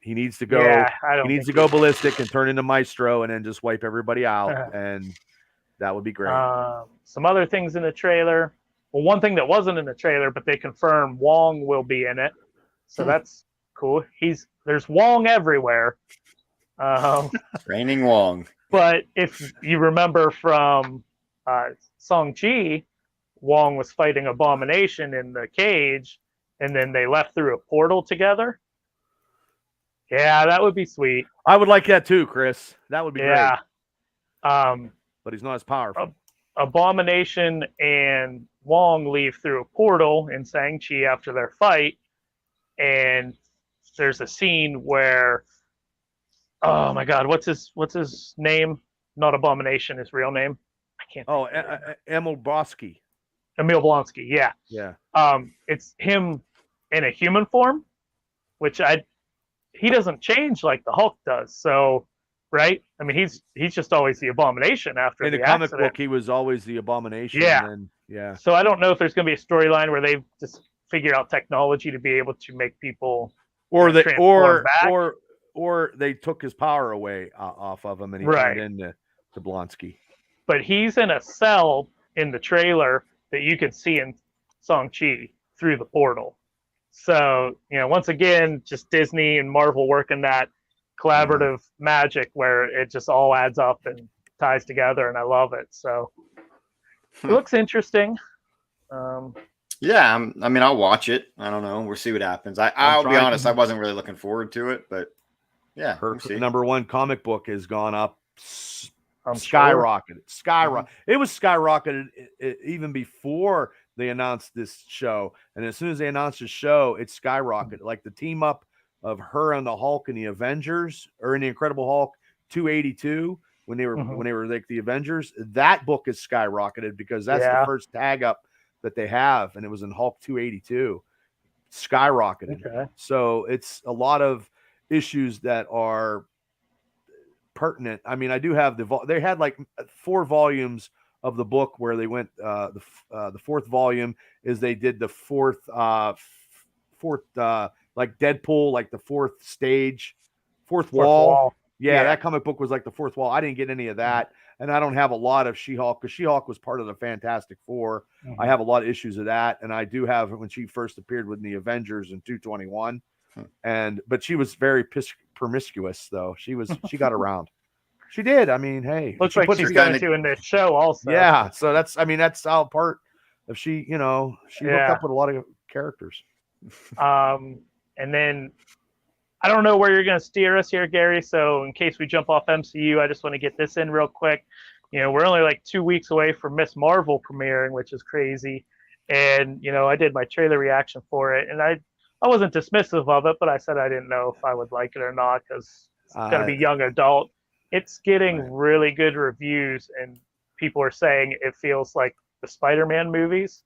he needs to go. He needs to go ballistic and turn into Maestro, and then just wipe everybody out, and that would be great. Some other things in the trailer. Well, one thing that wasn't in the trailer, but they confirmed Wong will be in it, so that's cool. There's Wong everywhere. Raining Wong. But if you remember from Shang-Chi, Wong was fighting Abomination in the cage, and then they left through a portal together. Yeah, that would be sweet. I would like that too, Chris. That would be great. But he's not as powerful. Abomination and Wong leave through a portal in Shang-Chi after their fight, and there's a scene where, oh my God, what's his name? Not Abomination, his real name. I can't. Oh, Emil Bosky. Emil Blonsky, yeah. Yeah. It's him in a human form, which he doesn't change like the Hulk does. So, right? I mean, he's just always the Abomination after in the accident. comic book. He was always the Abomination. Yeah. And yeah. So I don't know if there's going to be a storyline where they just figure out technology to be able to make people, or they back. or they took his power away off of him, and he Right. turned into Blonsky. But he's in a cell in the trailer that you could see in Shang-Chi through the portal. So, once again, just Disney and Marvel working that collaborative magic where it just all adds up and ties together, and I love it. So it looks interesting. Yeah, I mean, I'll watch it. I don't know. We'll see what happens. I'll be honest, I wasn't really looking forward to it, but yeah, Her we'll see. number one comic book has gone up, skyrocketed. Skyrocketed. It was skyrocketed even before they announced this show, and as soon as they announced the show, it skyrocketed. Like the team up of her and the Hulk and the Avengers, or in the Incredible Hulk 282, when they were like the Avengers. That book is skyrocketed because that's the first tag up that they have, and it was in Hulk 282. Skyrocketed. Okay. So it's a lot of issues that are pertinent. I mean, I do have they had like 4 volumes of the book where they went. The 4th volume is they did the fourth like Deadpool, like the 4th stage, fourth wall. Yeah, that comic book was like the 4th wall. I didn't get any of that, and I don't have a lot of She-Hulk because She-Hulk was part of the Fantastic Four. I have a lot of issues of that, and I do have when she first appeared with the Avengers in 221, but she was very promiscuous though. She got around. She did. I mean, hey, looks like she's going to in this show also. Yeah, so that's all part of she hooked up with a lot of characters. And then I don't know where you're going to steer us here, Gary. So in case we jump off MCU, I just want to get this in real quick. We're only like 2 weeks away from Miss Marvel premiering, which is crazy. And, I did my trailer reaction for it, and I wasn't dismissive of it, but I said I didn't know if I would like it or not because it's going to be young adult. It's getting really good reviews, and people are saying it feels like the Spider-Man movies.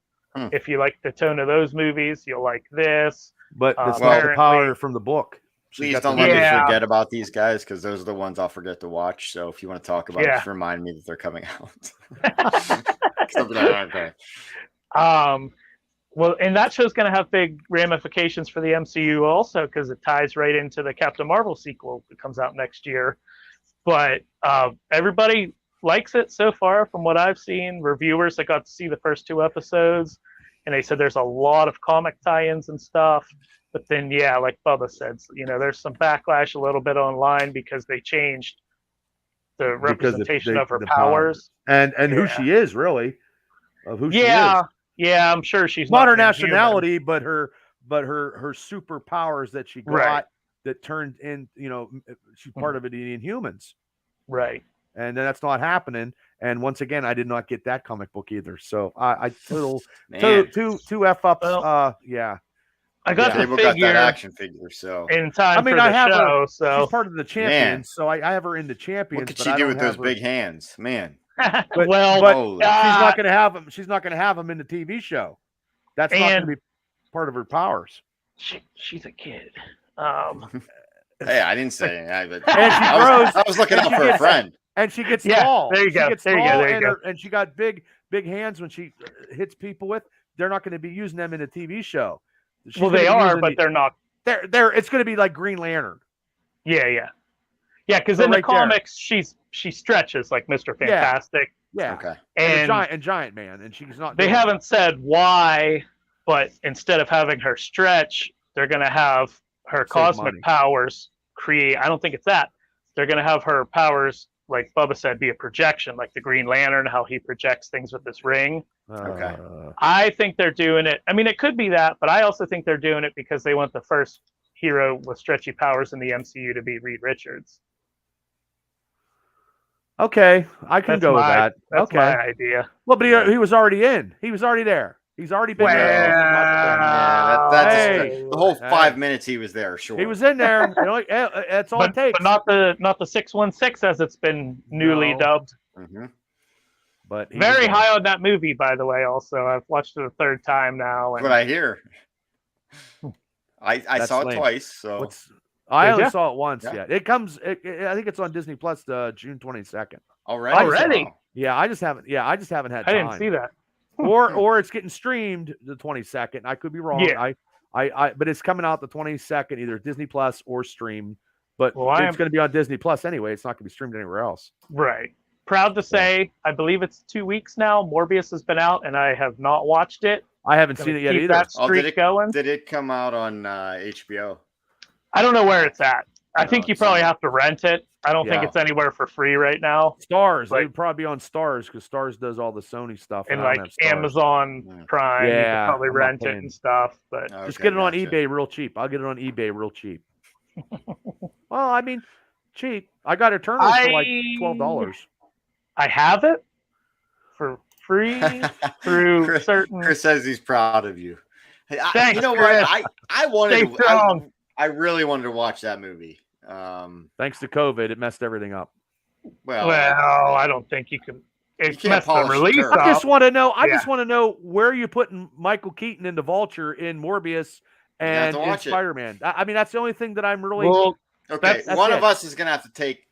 If you like the tone of those movies, you'll like this. But it's not the power from the book. Please don't let me forget about these guys because those are the ones I'll forget to watch. So if you want to talk about it, just remind me that they're coming out. Okay. Well, and that show's going to have big ramifications for the MCU also because it ties right into the Captain Marvel sequel that comes out next year. But everybody likes it so far from what I've seen. Reviewers that got to see the first 2 episodes, and they said there's a lot of comic tie-ins and stuff. But then, like Bubba said, there's some backlash a little bit online because they changed the representation of her powers. And who she is, really. Of who she is. Yeah, I'm sure she's not her nationality, but her superpowers that she got that turned in, she's part of it in Inhumans. Right. And that's not happening. And once again, I did not get that comic book either. So I two F ups. Well, I got the figure. Got that action figure, so in time. I have her. So she's part of the Champions, so I have her in the Champions. What could she do with those big hands, man? But she's not going to have them. She's not going to have them in the TV show. That's not going to be part of her powers. She's a kid. Hey, I didn't say anything. I was looking out for a friend. And she gets tall. There you go. And she got big hands when she hits people with. They're not going to be using them in a TV show. They are, but they're not. They're. It's going to be like Green Lantern. Yeah. Because in the comics, she stretches like Mr. Fantastic. Yeah. Okay. And Giant Man, and she's not. They haven't said why, but instead of having her stretch, they're going to have her cosmic powers create. I don't think it's that. They're going to have her powers, like Bubba said, be a projection, like the Green Lantern, how he projects things with this ring. Okay. I think they're doing it. I mean, it could be that, but I also think they're doing it because they want the first hero with stretchy powers in the MCU to be Reed Richards. Okay, I can go with that. That's Okay. my idea. Well, but he was already in. He was already there. He's already been there. Yeah, Hey. the whole 5 Hey. minutes he was there. Sure, He was in there. That's all it takes. But not the 616 as it's been newly dubbed. Mm-hmm. But very high on that movie, by the way. Also, I've watched it a third time now. And what I hear. I saw it twice. So I only saw it once. Yeah, it comes. I think it's on Disney Plus June 22nd. Already? Yeah, I just haven't. Yeah, I just haven't had time. I didn't see that. or it's getting streamed the 22nd. I could be wrong. Yeah. But it's coming out the 22nd, either Disney Plus or stream. But it's going to be on Disney Plus anyway. It's not going to be streamed anywhere else. Right. Proud to say, I believe it's 2 weeks now. Morbius has been out, and I have not watched it. I haven't seen it yet either. That streak going. Did it come out on HBO? I don't know where it's at. I think you probably have to rent it. I don't think it's anywhere for free right now. Stars. It would probably be on Stars because Stars does all the Sony stuff. And like Amazon Prime, you can probably rent it and stuff. But just get it on eBay real cheap. I'll get it on eBay real cheap. Well, I mean, cheap. I got Eternals for like $12. I have it for free through certain. Chris says he's proud of you. Thanks, you know Chris. what? I wanted. I really wanted to watch that movie. Thanks to COVID, it messed everything up. Well, I don't think you can. It messed the release up. I just want to know. I just want to know where you putting Michael Keaton into Vulture in Morbius and in Spider-Man. I mean, that's the only thing that I'm really. Well, okay, that's one of us is gonna have to take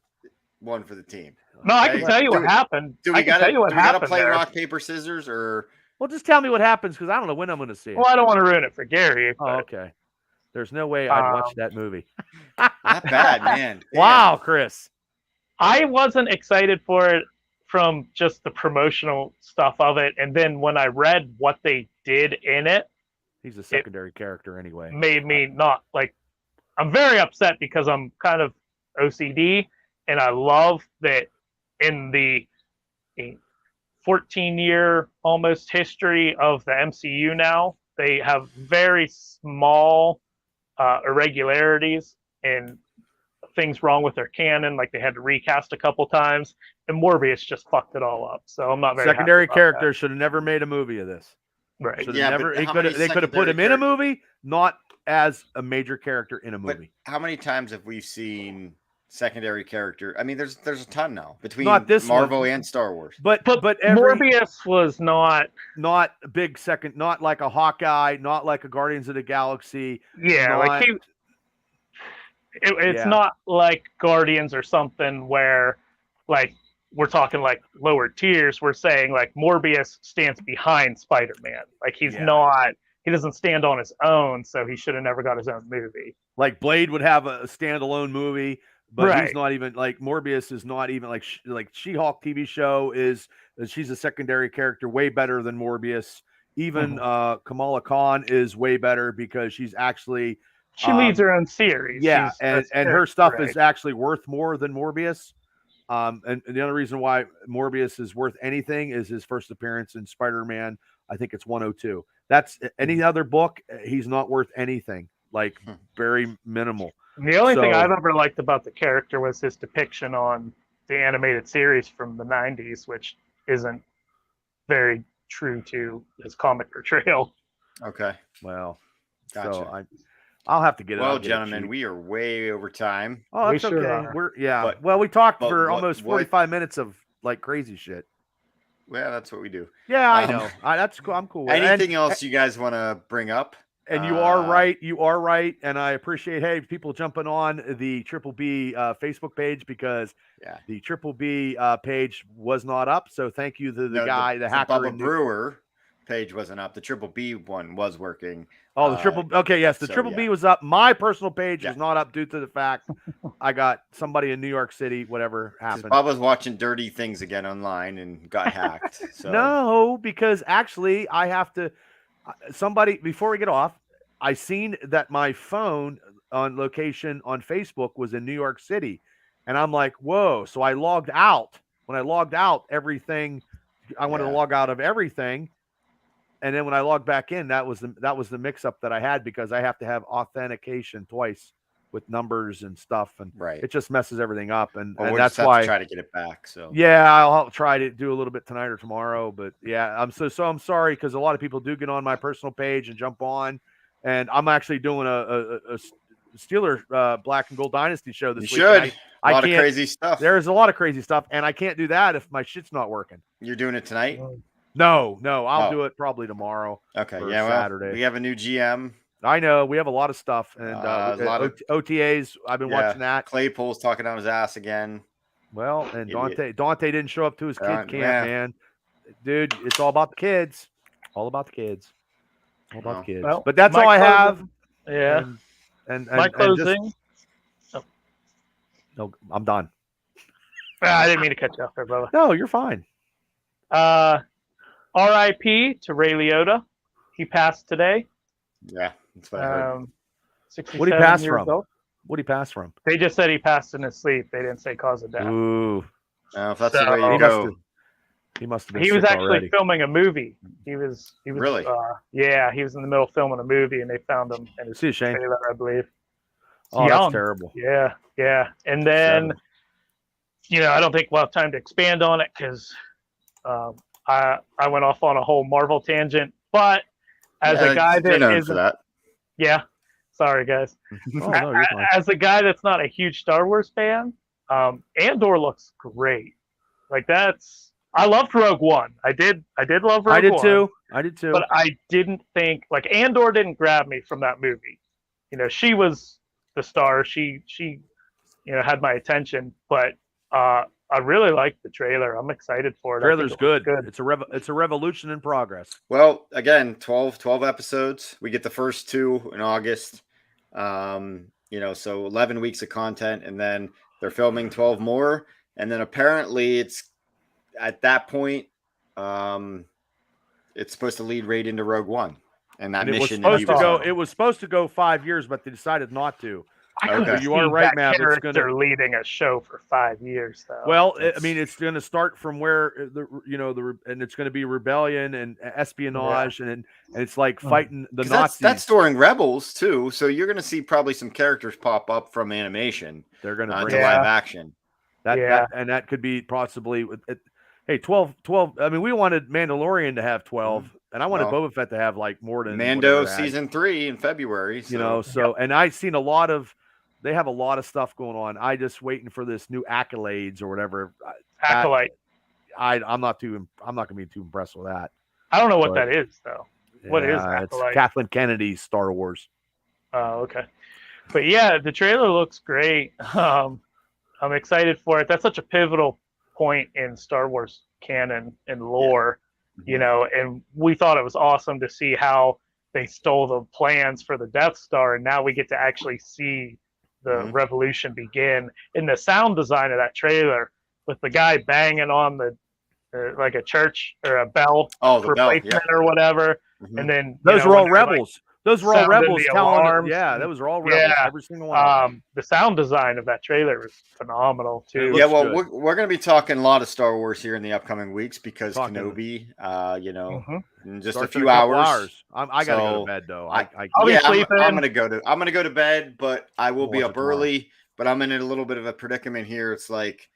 one for the team. No, I can tell you what happened. Do we gotta play rock paper scissors or? Well, just tell me what happens because I don't know when I'm going to see it. Well, I don't want to ruin it for Gary. Oh, okay. There's no way I'd watch that movie. Not bad, man. Wow, Chris. I wasn't excited for it from just the promotional stuff of it, and then when I read what they did in it, he's a secondary character anyway. Made me not like. I'm very upset because I'm kind of OCD, and I love that in the 14-year almost history of the MCU now, they have very small irregularities and things wrong with their canon, like they had to recast a couple times, and Morbius just fucked it all up. So I'm not very secondary character should have never made a movie of this. Right? They could have put him in a movie, not as a major character in a movie. But how many times have we seen secondary character? I mean, there's a ton now between Marvel and Star Wars. But Morbius was not a big second, not like a Hawkeye, not like a Guardians of the Galaxy. Yeah, like it's not like Guardians or something where like we're talking like lower tiers. We're saying like Morbius stands behind Spider-Man. Like he doesn't stand on his own, so he should have never got his own movie. Like Blade would have a standalone movie. But he's not even like Morbius is not even like She-Hulk TV show she's a secondary character way better than Morbius. Even Kamala Khan is way better because she's actually she leads her own series. Yeah, and her stuff is actually worth more than Morbius. And the other reason why Morbius is worth anything is his first appearance in Spider-Man. I think it's 102. That's any other book. He's not worth anything. Like very minimal. The only thing I've ever liked about the character was his depiction on the animated series from the 90s, which isn't very true to his comic portrayal. Okay. Well, gotcha. So I'll have to get it. Well, gentlemen, we are way over time. Oh, that's okay. We talked for almost 45 minutes of like crazy shit. Well, that's what we do. Yeah, I know. That's cool. I'm cool with it. Anything else you guys want to bring up? And you are right. You are right. And I appreciate, people jumping on the Triple B Facebook page because the Triple B page was not up. So thank you to the guy, the hacker. Bubba Brewer page wasn't up. The Triple B one was working. Oh, the Triple. Okay, yes, the Triple B was up. My personal page is not up due to the fact I got somebody in New York City. Whatever happened. Bubba's watching dirty things again online and got hacked. So. No, because actually I have to. Somebody, before we get off, I seen that my phone on location on Facebook was in New York City, and I'm like, whoa! So I logged out. When I logged out, everything I wanted to log out of everything, and then when I logged back in, that was the mix-up that I had because I have to have authentication twice with numbers and stuff, and Right. it just messes everything up. And Well, we'll that's just have why to try to get it back. So yeah, I'll try to do a little bit tonight or tomorrow. But yeah, I'm sorry because a lot of people do get on my personal page and jump on, and I'm actually doing a Steeler Black and Gold Dynasty show this you week. should. I A lot of can't. crazy stuff. There's a lot of crazy stuff, and I can't do that if my shit's not working. You're doing it tonight? No, I'll do it probably tomorrow. Okay, or yeah, Saturday. well, we have a new GM. I know we have a lot of stuff, and A lot of OTAs. I've been watching that. Claypool's talking on his ass again. Well, and Idiot. Dante didn't show up to his kid camp, yeah. man. Dude, it's all about the kids. All about the kids. All about the kids. Well, but that's my all I closing- have. Yeah. And my closing. No, I'm done. I didn't mean to cut you off there, brother. No, you're fine. R.I.P. to Ray Liotta. He passed today. Yeah, that's what I heard. 67 What did he pass years from? old. What did he pass from? They just said he passed in his sleep. They didn't say cause of death. Ooh. If that's So- the way you go. He must have been He was sick actually already. filming a movie. He was Really? Yeah, he was in the middle of filming a movie, and they found him in his See a shame. trailer, I believe. Oh, Young. that's terrible. Yeah. And then, I don't think we'll have time to expand on it because I went off on a whole Marvel tangent. But as a guy you're that known isn't, for that. yeah, sorry guys. Oh, no, you're fine. As a guy that's not a huge Star Wars fan, Andor looks great. Like I loved Rogue One. I did love Rogue One. I did too. But I didn't think Andor didn't grab me from that movie. She was the star. She had my attention. But I really liked the trailer. I'm excited for it. Trailer's good. Good. It's a revolution in progress. Well, again, 12 episodes. We get the first 2 in August. So 11 weeks of content, and then they're filming 12 more. And then apparently it's at that point, it's supposed to lead right into Rogue One and that And mission. it was supposed to go 5 years, but they decided not to. I couldn't Okay. You are see right, that Matt. It's character gonna- leading a show for 5 years, though. Well, I mean, it's going to start from where and it's going to be rebellion and espionage, and it's like fighting the Nazis. That's during Rebels too, so you're going to see probably some characters pop up from animation. They're going to to bring live action. that could be possibly. Hey, 12. I mean, we wanted Mandalorian to have 12, and I wanted Boba Fett to have like more than Mando whatever it had. season 3 in February. And I've seen a lot of. They have a lot of stuff going on. I just waiting for this new accolades or whatever. Acolyte. I'm not going to be too impressed with that. I don't know what that is, though. What is It's Acolyte? Kathleen Kennedy's Star Wars. Oh, okay. But yeah, the trailer looks great. I'm excited for it. That's such a pivotal point in Star Wars canon and lore, and we thought it was awesome to see how they stole the plans for the Death Star, and now we get to actually see the revolution begin. In the sound design of that trailer, with the guy banging on the like a church or a bell replacement or whatever, and then those were all rebels. Those were all sounded rebels the telling alarms. Yeah, that was all rebels. Yeah. Every single one. Of them. The sound design of that trailer was phenomenal too. Yeah, well, good. we're going to be talking a lot of Star Wars here in the upcoming weeks because Talking- Kenobi, in just Starts a in few couple hours. I gotta go So, to bed though. I'll be sleeping. I'm gonna go to bed, but I will be Watch up it tomorrow. early. But I'm in a little bit of a predicament here. It's like,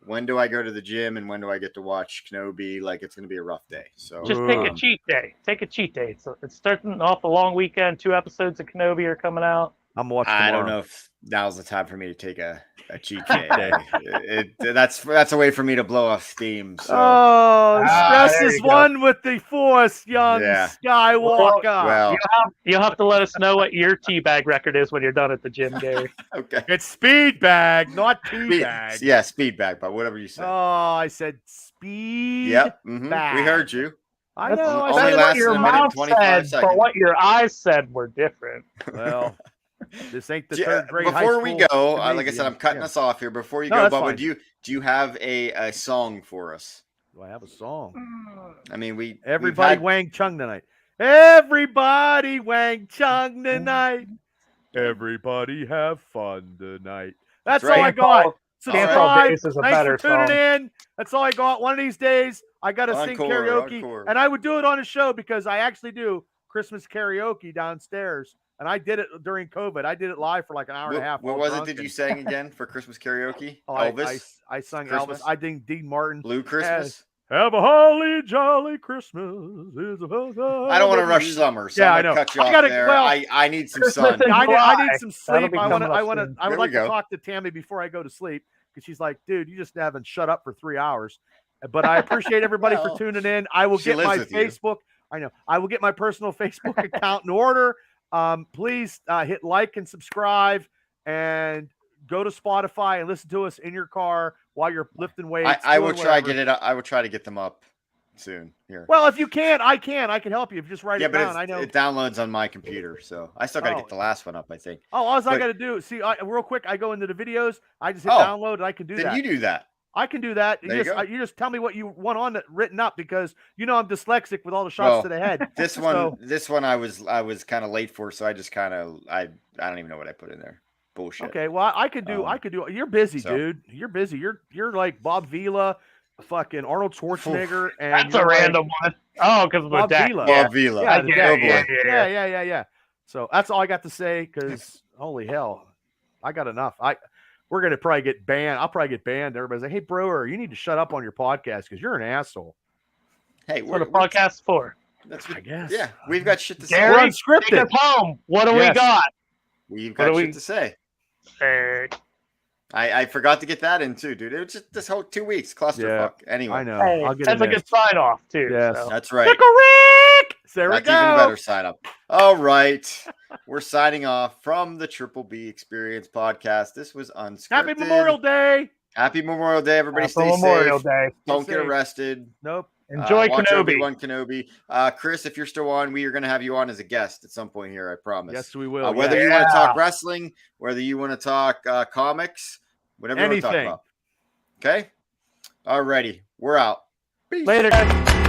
when do I go to the gym and when do I get to watch Kenobi? Like, it's gonna be a rough day. So Just take a cheat day. Take a cheat day. So it's starting off a long weekend. 2 episodes of Kenobi are coming out. I'm watching. I Tomorrow. don't know if now's the time for me to take a cheat day. That's a way for me to blow off steam. So Stress there is you go. one with the Force, young Yeah. Skywalker. well, You'll have to let us know what your teabag record is when you're done at the gym, Gary. okay. It's speed bag, not tea bag. Yeah, speed bag, but whatever you say. Oh, I said speed. Yep, bag. we heard you. I know. I Only said That's lasted what your a minute and mouth 25 said, seconds. but what your eyes said were different. Well, this ain't the Yeah, third grade. before high we school go, like I said, gymnasium. I'm cutting Yeah. us off here. Before you No, go, that's Bubba, fine. do you have a song for us? Do I have a song? I mean, we've Everybody had- Wang Chung tonight. Everybody Wang Chung tonight. Everybody have fun tonight. That's That's right. all I got. Cancel Subscribe. Days is a Thanks better for tuning song. in. That's all I got. One of these days, I got to sing Encore, karaoke. encore. And I would do it on a show because I actually do Christmas karaoke downstairs And I did it during COVID. I did it live for like an hour and a half. What was it? Did you sing again for Christmas karaoke? Oh, Elvis. I sung Christmas? Elvis. I did Dean Martin. Blue Christmas. Have a holly jolly Christmas. I don't want to rush summer, so I'm gonna cut you off there. I need some sun. I need some sleep. I would like to talk to Tammy before I go to sleep because she's like, dude, you just haven't shut up for 3 hours. But I appreciate everybody for tuning in. I will get my Facebook. I know. I will get my personal Facebook account in order. Please hit like and subscribe and go to Spotify and listen to us in your car while you're lifting weights. I will try to get them up soon here. Well, if you can, I can help you. If you just write it down. I know it downloads on my computer, so I still got to get the last one up, I think. Oh, all I got to do, real quick, I go into the videos, I just hit download, and I can do that. Then you do that. I can do that. You just tell me what you want on it written up because I'm dyslexic with all the shots to the head. This one I was kind of late for, so I just kind of I don't even know what I put in there. Bullshit. Okay, well I could do. You're busy, dude. You're busy. You're like Bob Vila, fucking Arnold Schwarzenegger, and that's a random one. Oh, because of the deck. Bob Vila. Yeah. So that's all I got to say. Because holy hell, I got enough. We're gonna probably get banned. I'll probably get banned. Everybody's like, "Hey, Brewer, you need to shut up on your podcast because you're an asshole." Hey, what the podcast's for? That's I guess. Yeah, we've got shit to say. Gary, we're unscripted. take us home. What do we got? We've got shit to say. I forgot to get that in too, dude. It was just this whole 2 weeks clusterfuck. Yeah, anyway, I know. Hey, that's a good sign off too. Yes, so. That's right. Pickle Rick! There we go. That's even better sign up. All right, we're signing off from the Triple B Experience podcast. This was Unscripted. Happy Memorial Day. Happy Memorial Day, everybody. Stay Memorial safe. Day. Don't get arrested. Nope. Enjoy watch Kenobi. Obi-Wan Kenobi. Chris, if you're still on, we are going to have you on as a guest at some point here. I promise. Yes, we will. Whether you want to talk wrestling, whether you want to talk comics, whatever you want to talk about. Okay. Alrighty, we're out. Peace. Later, guys.